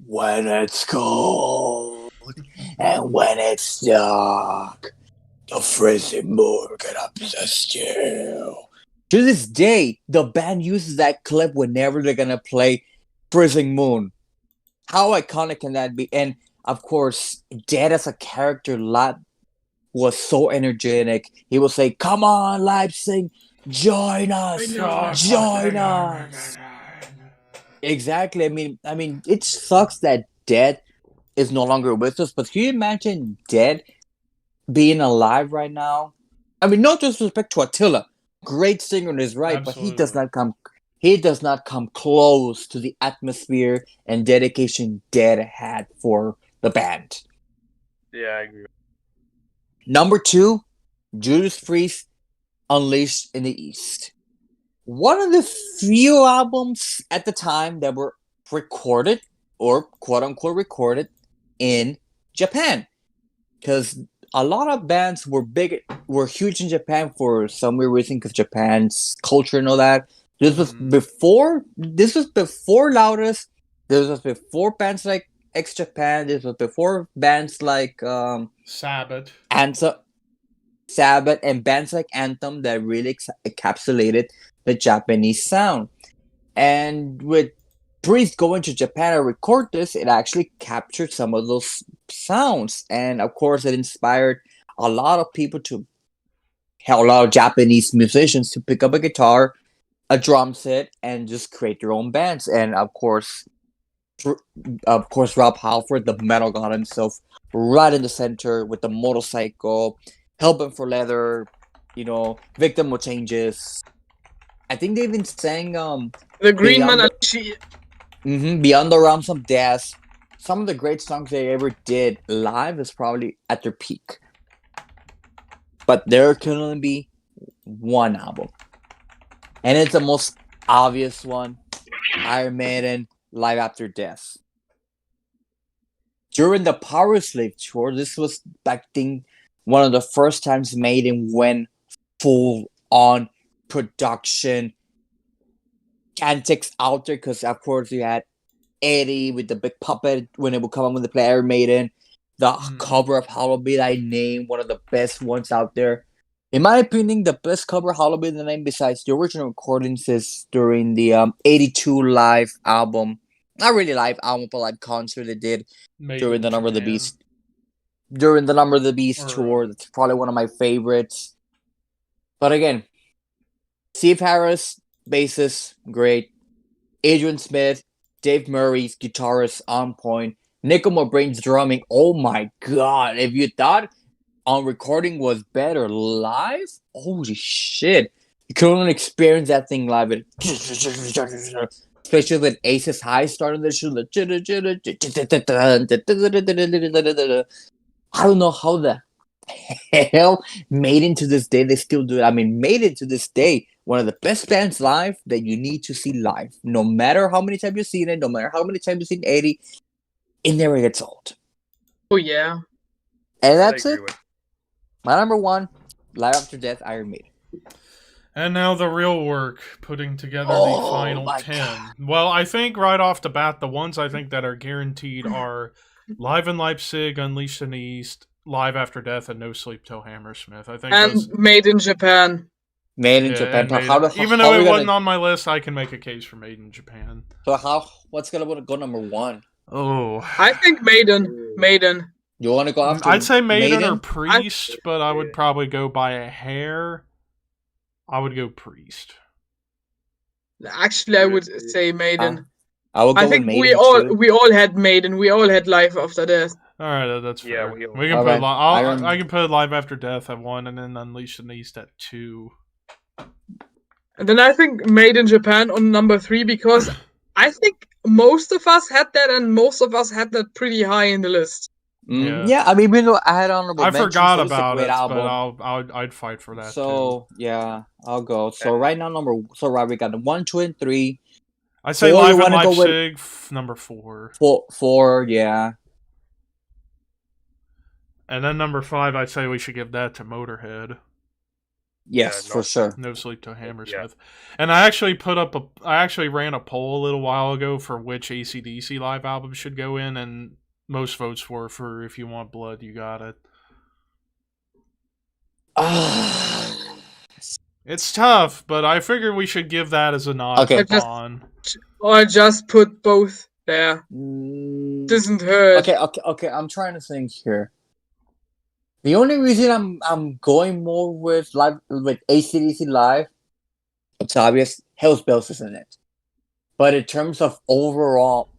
when it's cold and when it's dark, the freezing moon can obsess you. To this day, the band uses that clip whenever they're gonna play Freezing Moon. How iconic can that be? And of course, Dead as a character live was so energetic. He will say, "Come on, Leipzig, join us, join us." Exactly. I mean, it sucks that Dead is no longer with us, but can you imagine Dead being alive right now? I mean, no disrespect to Attila, great singer in his right, Absolutely. but he does not come close to the atmosphere and dedication Dead had for the band. Yeah, I agree. Number 2, Judas Priest, Unleashed in the East. One of the few albums at the time that were recorded, or quote-unquote recorded, in Japan. Because a lot of bands were huge in Japan for some weird reason, because Japan's culture and all that. This was before Loudest. This was before bands like X Japan. This was before bands like Sabbath and bands like Anthem that really encapsulated the Japanese sound. And with Priest going to Japan to record this, it actually captured some of those sounds. And of course, it inspired a lot of Japanese musicians to pick up a guitar, a drum set, and just create their own bands. And of course, Rob Halford, the metal god himself, right in the center with the motorcycle, Hellbent for Leather, Victim of Changes. I think they even sang The Green Man. Beyond the Realms of Death. Some of the great songs they ever did live is probably at their peak. But there can only be one album. And it's the most obvious one. Iron Maiden, Live After Death. During the Powerslave tour, this was one of the first times Maiden went full on production antics out there, because of course you had Eddie with the big puppet when it would come up with the play Iron Maiden. The cover of Hollow Be Thy Name, one of the best ones out there. In my opinion, the best cover of Hollow Be Thy Name besides the original recordings is during the 82 live album. Not really live album, but live concert they did during the Number of the Beast. During the Number of the Beast tour. That's probably one of my favorites. But again, Steve Harris, bassist, great. Adrian Smith, Dave Murray's guitarist, on point. Nico McBrain's drumming, oh my god. If you thought on recording was better live, holy shit. You can only experience that thing live. Especially with Ace's High starting the show. I don't know how the Hell, Maiden to this day, they still do it. I mean, Maiden to this day, one of the best bands live that you need to see live. No matter how many times you've seen it, no matter how many times you've seen 80, it never gets old. Oh yeah. And that's I it. agree with My number one, Live After Death, Iron Maiden. And now the real work, putting together the Oh, final my 10. God. Well, I think right off the bat, the ones I think that are guaranteed are Live in Leipzig, Unleashed in the East, Live After Death, and No Sleep Till Hammersmith. I think And those, Made in Japan. Made in yeah, Japan. and So Maiden. Even how though are it we wasn't gonna, on my list, I can make a case for Made in Japan. so what's gonna go number one? Oh, I think Maiden. Maiden. You want to go after I'd say Maiden or Maiden? Priest, but I would probably go by a hair. I would go Priest. Actually, I would say Maiden. I will go I with think Maiden we all had Maiden. We all had Life After Death. All right, that's fair. Yeah, we we can all put right. I can put Live After Death at 1, and then Unleashed in the East at 2. And then I think Made in Japan on number 3 because I think most of us had that, and most of us had that pretty high in the list. Yeah, I mean, even though I had honorable I mentions, forgot it was a about great it, album. but I'd fight for that too. So yeah, I'll go. So right now, we got the 1, 2, and 3. I say 4, Live you in wanna go with- Leipzig, number 4. 4, yeah. And then number 5, I'd say we should give that to Motorhead. Yes, for sure. No Sleep Till Hammersmith. And I actually ran a poll a little while ago for which AC/DC live album should go in, and most votes were for If You Want Blood, You Got It. It's tough, but I figured we should give that as a nod Okay. to Bond. Or just put both there. Doesn't hurt. Okay. I'm trying to think here. The only reason I'm going more with AC/DC live, it's obvious. Hell's Bells is in it, but in terms of overall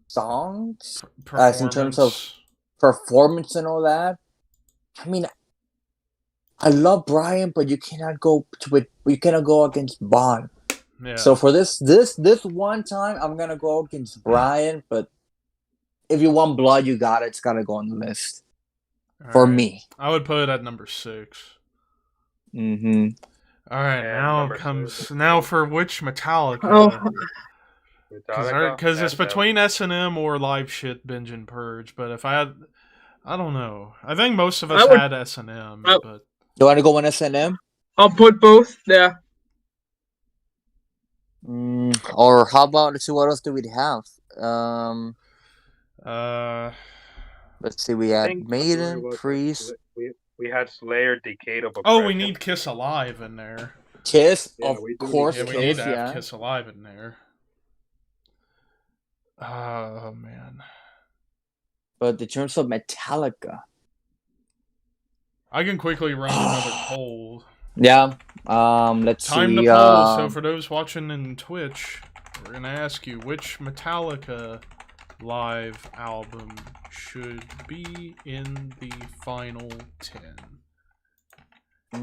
songs, as in terms of performance and all that, I mean, I love Brian, but you cannot go against Bond. Yeah. So for this one time, I'm gonna go against Brian. But If You Want Blood, You Got It. It's gotta go on the list for me. I would put it at number 6. Mm-hmm. All right, now for which Metallica? Oh. Because it's between S&M or Live Shit, Binge and Purge. But if I don't know. I think most of us had S&M. But you want to go on S&M? I'll put both there. Or how about, let's see, what else do we have? Let's see, we had Maiden, Priest. We had Slayer, Decade of Aggression. Oh, we need Kiss Alive in there. Kiss, of course. Yeah, we need to have Kiss Alive in there. Oh, man. But in terms of Metallica, I can quickly run another poll. Yeah. Let's see. Time to poll. So for those watching in Twitch, we're gonna ask you which Metallica live album should be in the final 10.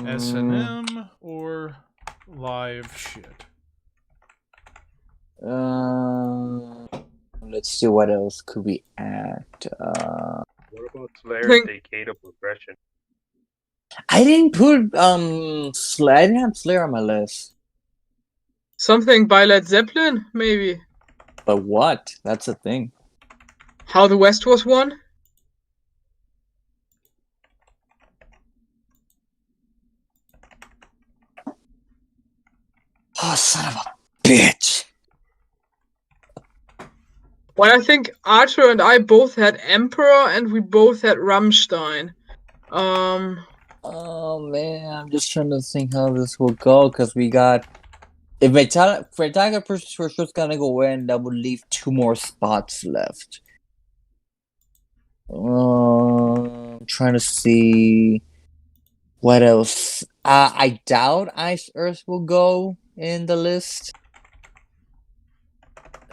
S&M or Live Shit? Let's see, what else could we add? What about Slayer, Decade of Aggression? I didn't put I didn't have Slayer on my list. Something by Led Zeppelin, maybe. But what? That's the thing. How the West Was Won? Oh, son of a bitch. Well, I think Archer and I both had Emperor, and we both had Rammstein. Oh man, I'm just trying to think how this will go, because we got, if Metallica for sure is gonna go in, that would leave 2 more spots left. I'm trying to see what else. I doubt Ice Earth will go in the list,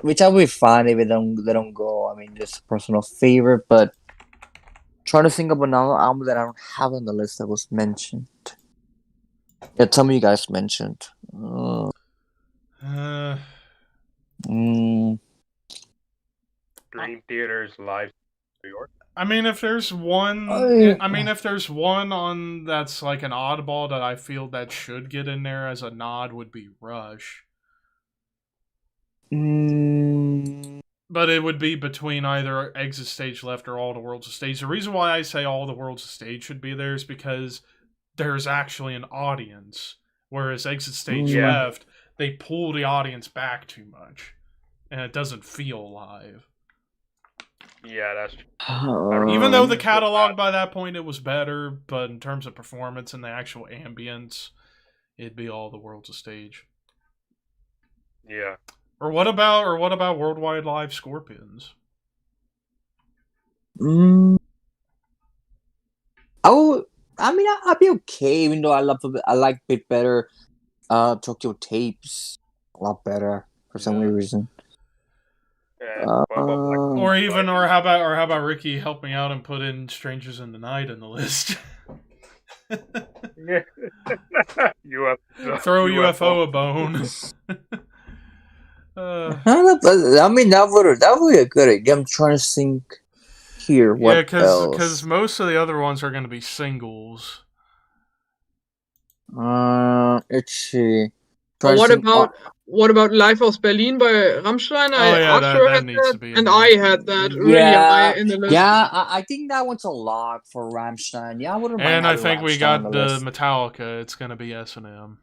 which I would be fine if they don't go. I mean, just personal favorite, but trying to think of another album that I don't have on the list that was mentioned. Yeah, some of you guys mentioned. Dream Theater's Live New York. I mean, if there's one, if there's one on that's like an oddball that I feel that should get in there as a nod would be Rush. But it would be between either Exit Stage Left or All the Worlds of Stage. The reason why I say All the Worlds of Stage should be there is because there's actually an audience, whereas Exit Stage Left, they pull the audience back too much, and it doesn't feel live. Yeah, that's true. Even though the catalog by that point it was better, but in terms of performance and the actual ambience, it'd be All the Worlds of Stage. Yeah. Or what about Worldwide Live Scorpions? I'd be okay, even though I like a bit better Tokyo Tapes a lot better for some weird reason. Or how about Ricky help me out and put in Strangers in the Night in the list? Throw UFO a bone. That would be a good idea. I'm trying to think here. What else? Because most of the other ones are going to be singles. Let's see. What about Life aus Berlin by Rammstein? That needs to be. And I had that really high in the list. Yeah, I think that one's a lot for Rammstein. Yeah, I wouldn't mind. And I think we got the Metallica. It's going to be S&M.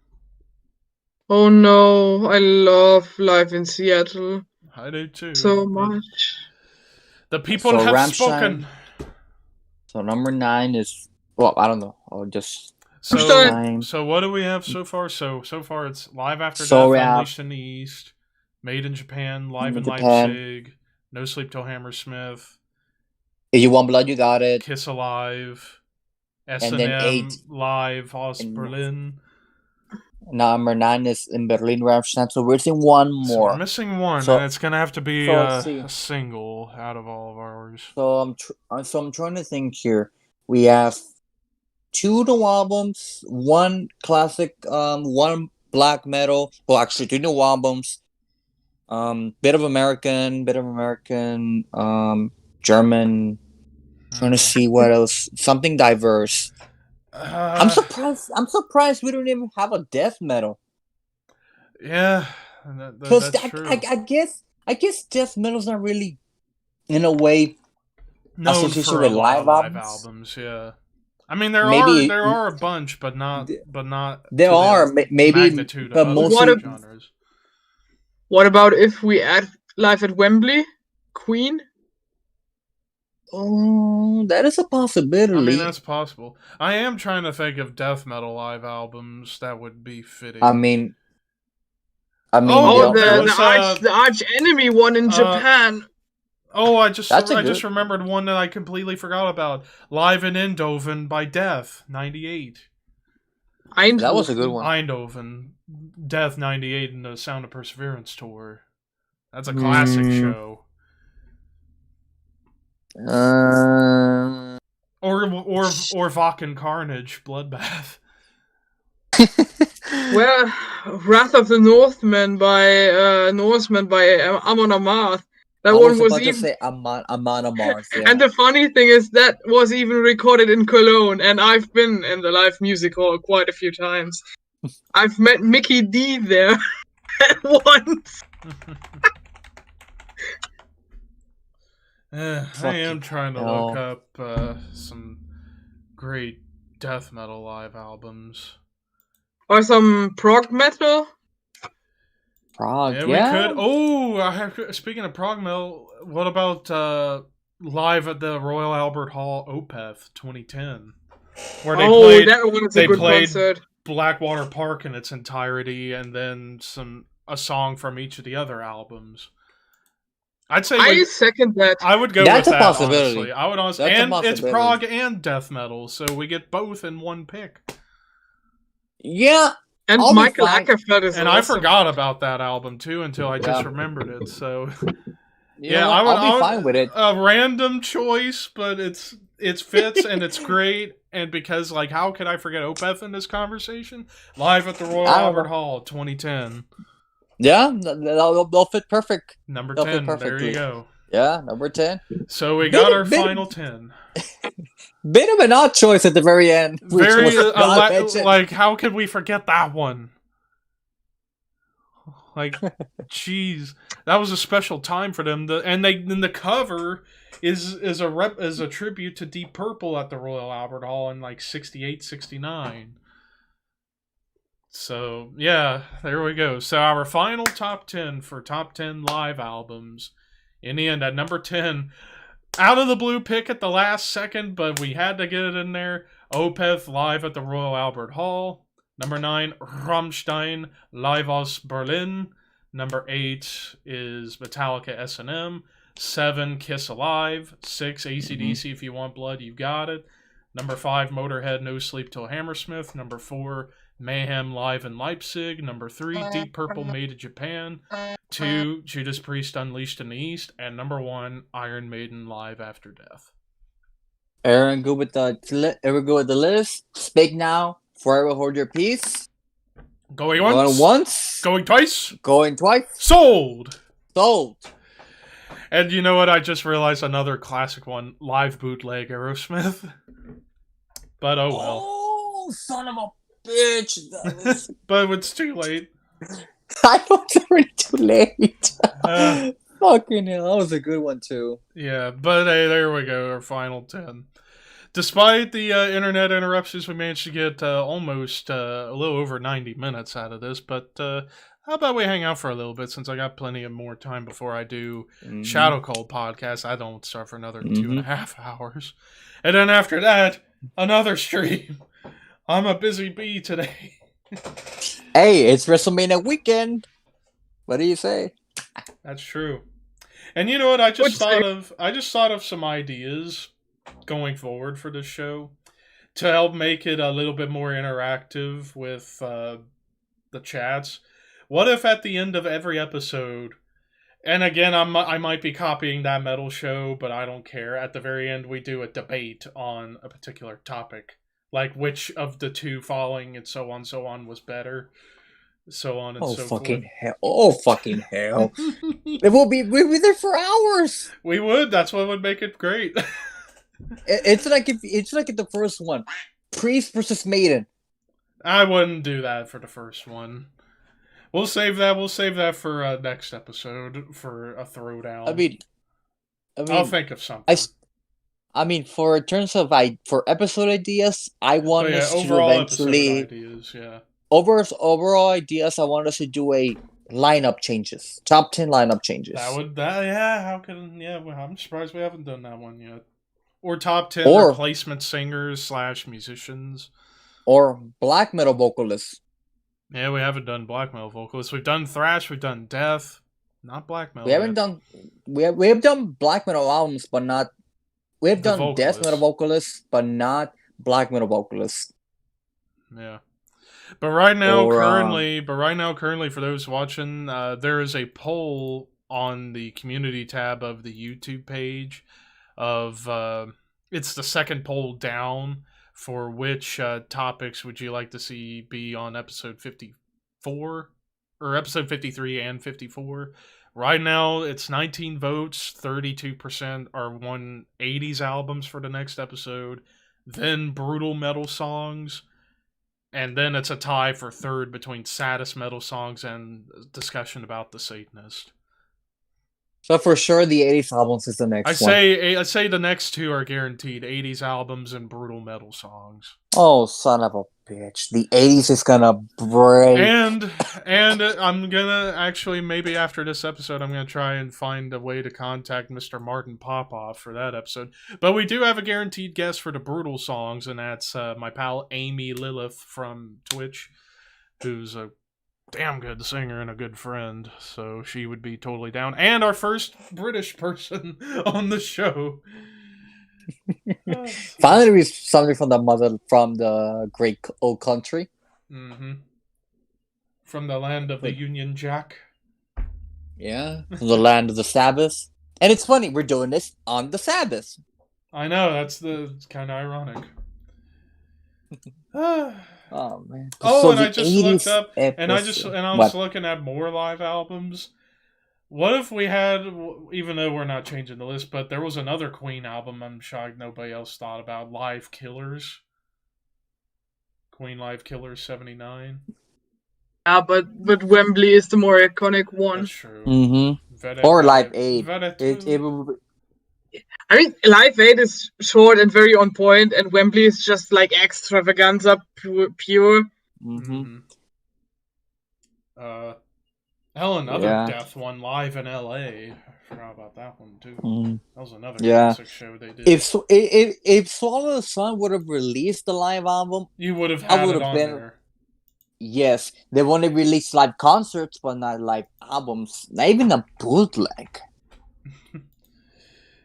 Oh no, I love Live in Seattle. I do too. So much. The people have Rammstein, spoken. So number 9 is, well, I don't know. I'll just... So what do we have so far? So far it's Live After Death, Unleashed in the East, Made in Japan, Live in Leipzig, No Sleep Till Hammersmith. If you want blood, you got it. Kiss Alive, S&M, and then 8 Live, Berlin. Number 9 is in Berlin, Rammstein. So we're missing one more. So we're missing one, and it's gonna have to be a single out of all of ours. So I'm trying to think here. We have 2 new albums, 1 classic, 1 black metal. Well, actually 2 new albums. Bit of American, German. Trying to see what else. Something diverse. I'm surprised we don't even have a death metal. Yeah, that's true. I guess death metal's not really, in a way, associated with live albums. Yeah, I mean there are a bunch, but not. There are maybe, but mostly genres. What about if we add Live at Wembley, Queen? Oh, that is a possibility. I mean, that's possible. I am trying to think of death metal live albums that would be fitting. The Arch Enemy one in Japan. I just remembered one that I completely forgot about. Live in Eindhoven by Death, 98. That was a good one. Eindhoven, Death 98 and the Sound of Perseverance tour. That's a classic show. Or Wacken Carnage, Bloodbath. Well, Wrath of the Norsemen by Amon Amarth. That one was even. To say Amon Amarth. Yeah. And the funny thing is that was even recorded in Cologne, and I've been in the live music hall quite a few times. I've met Mickey D there once. I am trying to look up some great death metal live albums. Or some prog metal? Prog, we could. Oh, speaking of prog metal, what about live at the Royal Albert Hall Opeth 2010? Where they played concert. Blackwater Park in its entirety, and then a song from each of the other albums. I'd say I second that. I would go That's with that, a possibility. honestly. I would honestly, and it's prog and death metal, so we get both in one pick. Yeah, and Michael Ackerfeld is. And awesome. I forgot about that album too until I just remembered it. So I'll be fine with it. A random choice, but it fits and it's great. And because how could I forget Opeth in this conversation? Live at the Royal Albert Hall, 2010. Yeah, they'll fit perfect. Number They'll 10, there you go. Yeah, number 10. So we got our final 10. Bit of an odd choice at the very end. Very, like, how could we forget that one? Like, jeez, that was a special time for them. And the cover is a tribute to Deep Purple at the Royal Albert Hall in like 68, 69. So yeah, there we go. So our final top 10 for top 10 live albums. In the end, at number 10, out of the blue pick at the last second, but we had to get it in there. Opeth live at the Royal Albert Hall. Number 9, Rammstein live aus Berlin. Number 8 is Metallica S&M. 7, Kiss Alive. 6, AC/DC If You Want Blood, You Got It. Number 5, Motorhead No Sleep Till Hammersmith. Number 4, Mayhem live in Leipzig. Number 3, Deep Purple Made in Japan. 2, Judas Priest Unleashed in the East. And number 1, Iron Maiden live After Death. Aaron, go with the list. Speak now, forever hold your peace. Going once. Going twice. Going twice. Sold. And you know what? I just realized another classic one. Live bootleg Aerosmith. But oh well. Oh, son of a bitch. But it's too late. I know it's already too late. Fucking hell, that was a good one too. Yeah, but hey, there we go, our final 10. Despite the internet interruptions, we managed to get almost a little over 90 minutes out of this, but how about we hang out for a little bit since I got plenty of more time before I do Shadow Call podcast. I don't start for another 2.5 hours. And then after that, another stream. I'm a busy bee today. Hey, it's WrestleMania weekend. What do you say? That's true. And you know what? I just thought of some ideas going forward for this show to help make it a little bit more interactive with the chats. What if at the end of every episode, and again, I might be copying that metal show, but I don't care. At the very end, we do a debate on a particular topic, like which of the two following and so on was better. So on and so forth. Oh fucking hell! We'll be there for hours. We would. That's what would make it great. It's like the first one, Priest versus Maiden. I wouldn't do that for the first one. We'll save that. We'll save that for next episode for a throwdown. I mean, I'll think of something. For terms of for episode ideas, I want us to eventually ideas, yeah. Overall ideas, I want us to do a lineup changes, top 10 lineup changes. I'm surprised we haven't done that one yet. Or top 10 replacement singers / musicians. Or black metal vocalists. Yeah, we haven't done black metal vocalists. We've done thrash, we've done death, not black metal. We haven't done. We have done black metal albums, but not. We have done death metal vocalists, but not black metal vocalists. Yeah. But right now, currently, for those watching, there is a poll on the community tab of the YouTube page of it's the second poll down for which topics would you like to see be on episode 54 or episode 53 and 54. Right now it's 19 votes, 32% are 180s albums for the next episode, then brutal metal songs, and then it's a tie for third between saddest metal songs and discussion about the Satanist. So for sure, the 80s albums is the next one. I say the next two are guaranteed: 80s albums and brutal metal songs. Oh, son of a bitch! The 80s is gonna break. And I'm gonna actually, maybe after this episode, I'm gonna try and find a way to contact Mr. Martin Popoff for that episode. But we do have a guaranteed guest for the brutal songs, and that's my pal Amy Lilith from Twitch, who's a damn good singer and a good friend, so she would be totally down. And our first British person on the show. Finally, we somebody from the great old country. Mm-hmm. From the land of the Union Jack. Yeah, from the land of the Sabbath. And it's funny, we're doing this on the Sabbath. I know, it's kind of ironic. Oh man! Oh, so and I just looked up, and I was looking at more live albums. What if we had, even though we're not changing the list, but there was another Queen album I'm shocked nobody else thought about, Live Killers. Queen Live Killers 79. Yeah, but Wembley is the more iconic one. That's true. Mm-hmm. Or Live Aid. I mean, Live Aid is short and very on point, and Wembley is just like extravaganza pure. Mm-hmm. Hell, another death one, Live in L.A. I forgot about that one too. That was another classic show they did. If Swallow the Sun would have released the live album, you would have had it on there. Yes, they've only released live concerts, but not live albums. Not even a bootleg.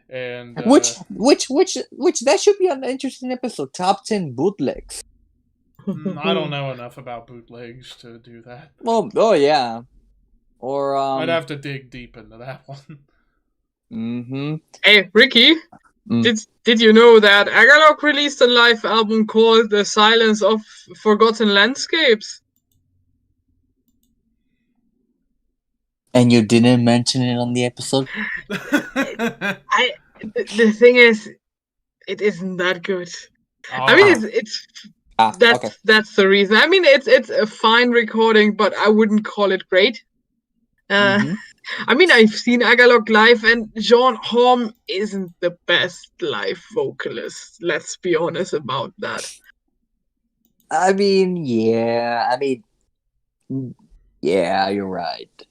And which that should be an interesting episode. Top 10 bootlegs. I don't know enough about bootlegs to do that. Well, oh yeah. Or I'd have to dig deep into that one. Mm-hmm. Hey, Ricky, did you know that Agalog released a live album called "The Silence of Forgotten Landscapes"? And you didn't mention it on the episode? The thing is, it isn't that good. I mean, that's the reason. I mean, it's a fine recording, but I wouldn't call it great. I mean, I've seen Agalog live, and John Horn isn't the best live vocalist. Let's be honest about that. I mean, yeah, you're right.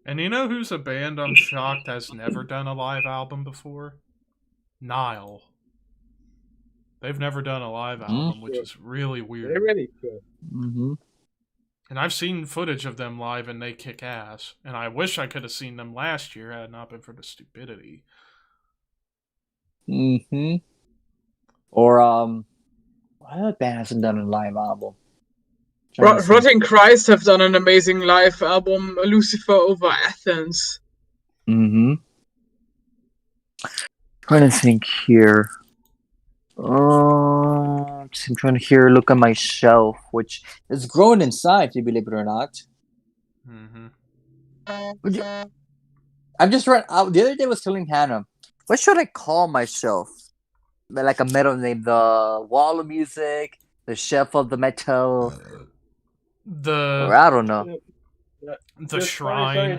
And you know who's a band I'm shocked has never done a live album before? Nile. They've never done a live album, which is really weird. They're really good. Mm-hmm. And I've seen footage of them live, and they kick ass. And I wish I could have seen them last year had it not been for the stupidity. Mm-hmm. Or what other band hasn't done a live album? Rotting Christ have done an amazing live album, Lucifer Over Athens. Mm-hmm. Trying to think here. I'm trying to look at my shelf, which is growing inside, if you believe it or not. Mm-hmm. I'm just right. The other day I was telling Hannah, what should I call my shelf? Like a metal name, the wall of music, the shelf of the metal, or I don't know. The shrine.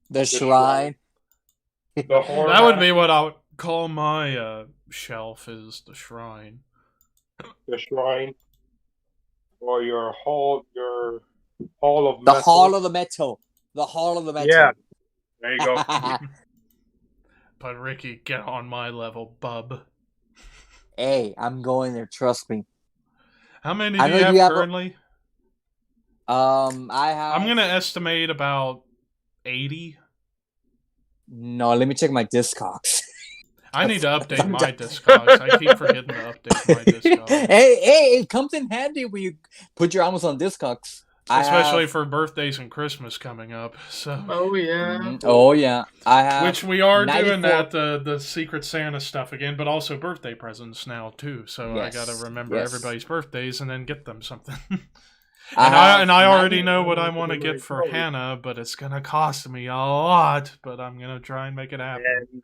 The shrine. That would be what I would call my shelf, is the shrine. The shrine. Or your hall of metal. The hall of the metal. The hall of the metal. Yeah. There you go. But Ricky, get on my level, bub. Hey, I'm going there, trust me. How many do you have currently? I have... I'm gonna estimate about 80. No, let me check my Discogs. I need to update my Discogs. I keep forgetting to update my Discogs. Hey, it comes in handy when you put your albums on Discogs. Especially for birthdays and Christmas coming up. So. Oh, yeah. Mm-hmm. Oh, yeah. I have. Which we are doing that, the Secret Santa stuff again, but also birthday presents now, too. So yes. I gotta remember everybody's birthdays and then get them something. I already know what I want to get for Hannah, but it's gonna cost me a lot. But I'm gonna try and make it happen.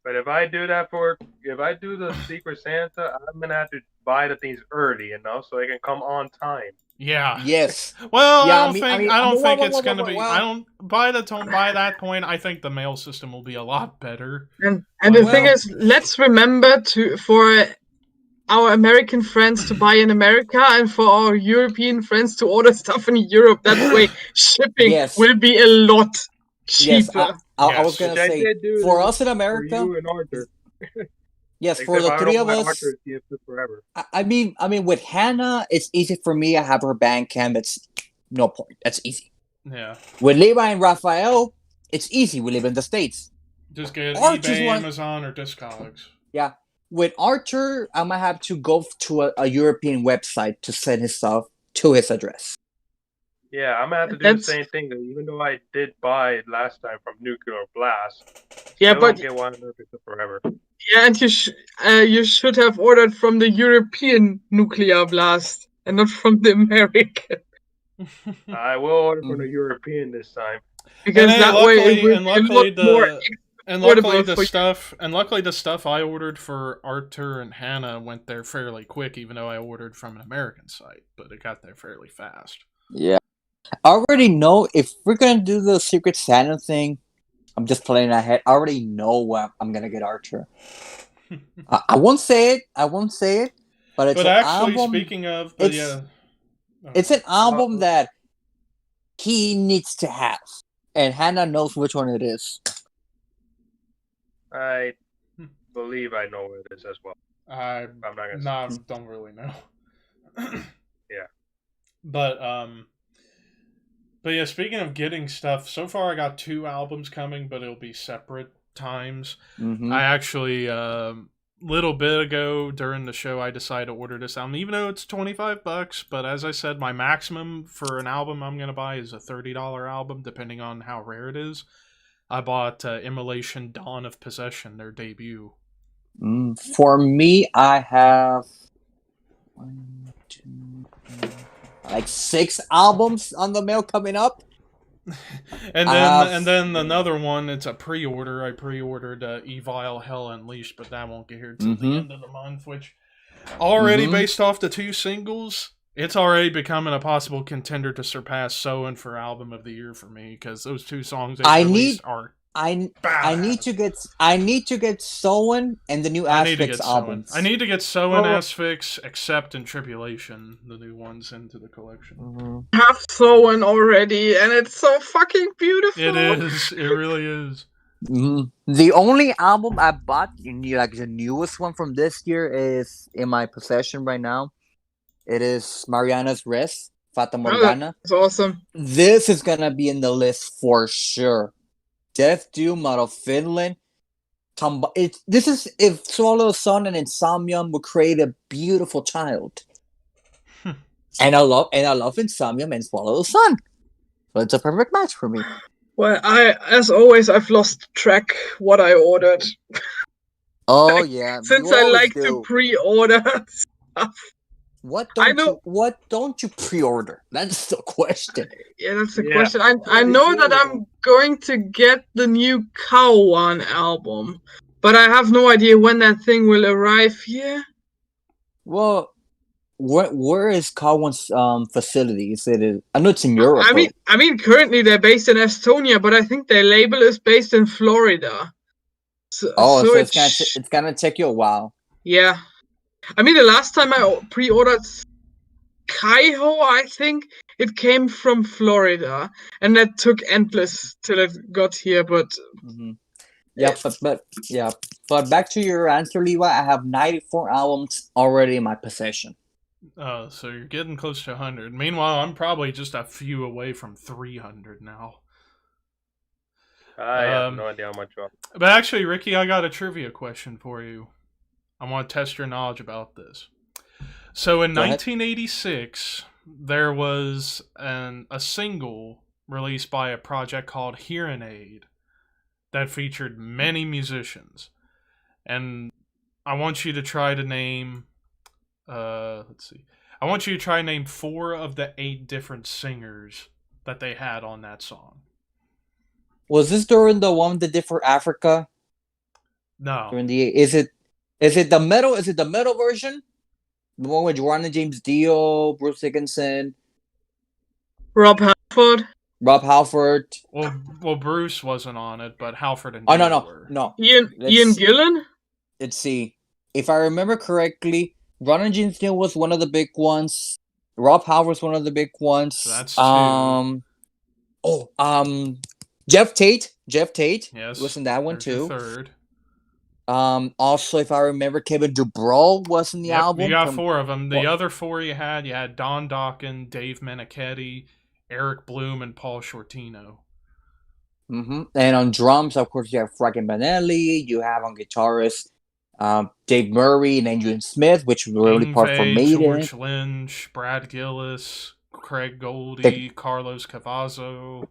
But if I do the Secret Santa, I'm gonna have to buy the things early, so it can come on time. Yeah. Yes. Well, yeah, I don't think it's gonna be. I don't by that point. I think the mail system will be a lot better. And the thing is, let's remember for our American friends to buy in America, and for our European friends to order stuff in Europe. That way, shipping will be a lot cheaper. I was gonna say for us in America. For you and Arthur. Yes, for the three of us. I mean, with Hannah, it's easy for me. I have her Bandcamp. It's no point. That's easy. Yeah. With Levi and Raphael, it's easy. We live in the States. Just get eBay, Amazon, or Discogs. Yeah. With Archer, I'm gonna have to go to a European website to send his stuff to his address. Yeah, I'm gonna have to do the same thing. Even though I did buy it last time from Nuclear Blast. Yeah, but get one forever. Yeah, and you should have ordered from the European Nuclear Blast and not from the American. I will order from the European this time. because that way it will be a lot more luckily the stuff I ordered for Arthur and Hannah went there fairly quick, even though I ordered from an American site, but it got there fairly fast. Yeah. I already know if we're gonna do the Secret Santa thing. I'm just playing ahead. I already know what I'm gonna get Archer. I won't say it. But it's an actually, album. Speaking of, it's an album that he needs to have, and Hannah knows which one it is. I believe I know what it is as well. I'm not gonna. Don't really know. Yeah. But yeah, speaking of getting stuff, so far I got 2 albums coming, but it'll be separate times. Mm-hmm. I actually, little bit ago during the show, I decided to order this album, even though it's $25. But as I said, my maximum for an album I'm going to buy is a $30 album, depending on how rare it is. I bought Immolation Dawn of Possession, their debut. For me, I have 1, 2, 3, like 6 albums on the mail coming up. and then another one, it's a pre-order. I pre-ordered Evil Hell Unleashed, but that won't get here till the end of the month, which already based off the 2 singles, it's already becoming a possible contender to surpass Soen for album of the year for me, because those 2 songs they released are I need to get Soen and the new Asphyx albums. I need to get Soen, Asphyx, Accept, and Tribulation, the new ones, into the collection. I have Soen already, and it's so fucking beautiful. It is. It really is. The only album I bought, like the newest one from this year, is in my possession right now. It is Mariana's Rest, Fata Morgana. It's awesome. This is gonna be in the list for sure. Death Doom out of Finland. This is if Swallow Sun and Insomnium would create a beautiful child. And I love Insomnium and Swallow Sun. So it's a perfect match for me. Well, as always, I've lost track what I ordered. Oh yeah. Since I like to pre-order stuff. What don't you pre-order? That's the question. Yeah, that's the question. I know that I'm going to get the new Cow album, but I have no idea when that thing will arrive here. Well, where is Cowan's facility? I know it's in Europe. I mean, currently they're based in Estonia, but I think their label is based in Florida. So it's gonna take you a while. Yeah. I mean, the last time I pre-ordered Kaiho, I think it came from Florida, and that took endless till it got here. But but back to your answer, Levi. I have 94 albums already in my possession. Oh, so you're getting close to 100. Meanwhile, I'm probably just a few away from 300 now. I have no idea how much. But actually, Ricky, I got a trivia question for you. I want to test your knowledge about this. So in 1986, there was a single released by a project called Hearing Aid that featured many musicians. And I want you to try to name, I want you to try to name 4 of the 8 different singers that they had on that song. Was this during the one that did for Africa? No. Is it the metal? Is it the metal version? The one with Ronnie James Dio, Bruce Dickinson, Rob Halford. Well, Bruce wasn't on it, but Halford and Dio were. No. Ian Gillan. Let's see. If I remember correctly, Ronnie James Dio was one of the big ones. Rob Halford was one of the big ones. So that's 2. Jeff Tate. Yes. Was in that one too. The 3rd. Also, if I remember, Kevin DuBrow was in the album. You got 4 of them. The other 4 you had Don Dokken, Dave Menichetti, Eric Bloom, and Paul Shortino. And on drums, of course, you have Frank Banelli. You have on guitarist Dave Murray and Adrian Smith, which was really part for Maiden. George Lynch, Brad Gillis, Craig Goldie, Carlos Cavazzo.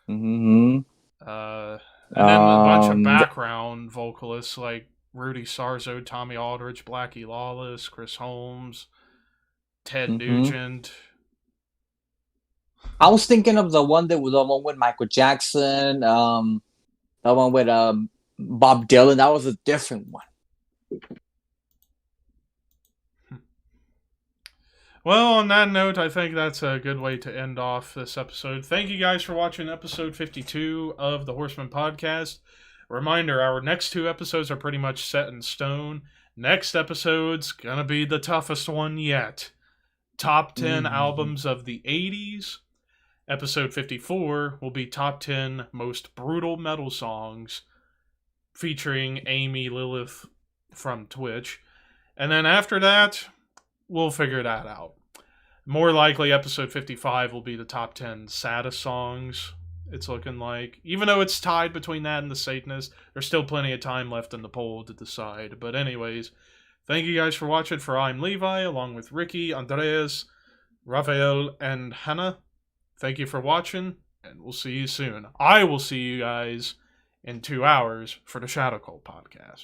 And then a bunch of background vocalists like Rudy Sarzo, Tommy Aldridge, Blackie Lawless, Chris Holmes, Ted Nugent. I was thinking of the one with Michael Jackson, the one with Bob Dylan. That was a different one. Well, on that note, I think that's a good way to end off this episode. Thank you guys for watching episode 52 of the Horsemen podcast. Reminder, our next 2 episodes are pretty much set in stone. Next episode's gonna be the toughest one yet. Top 10 albums of the 80s. Episode 54 will be top 10 most brutal metal songs, featuring Amy Lilith from Twitch. And then after that, we'll figure that out. More likely, episode 55 will be the top 10 saddest songs, it's looking like. Even though it's tied between that and the Satanist, there's still plenty of time left in the poll to decide. But anyways, thank you guys for watching. For I'm Levi, along with Ricky, Andreas, Raphael, and Hannah. Thank you for watching, and we'll see you soon. I will see you guys in 2 hours for the Shadow Cult podcast.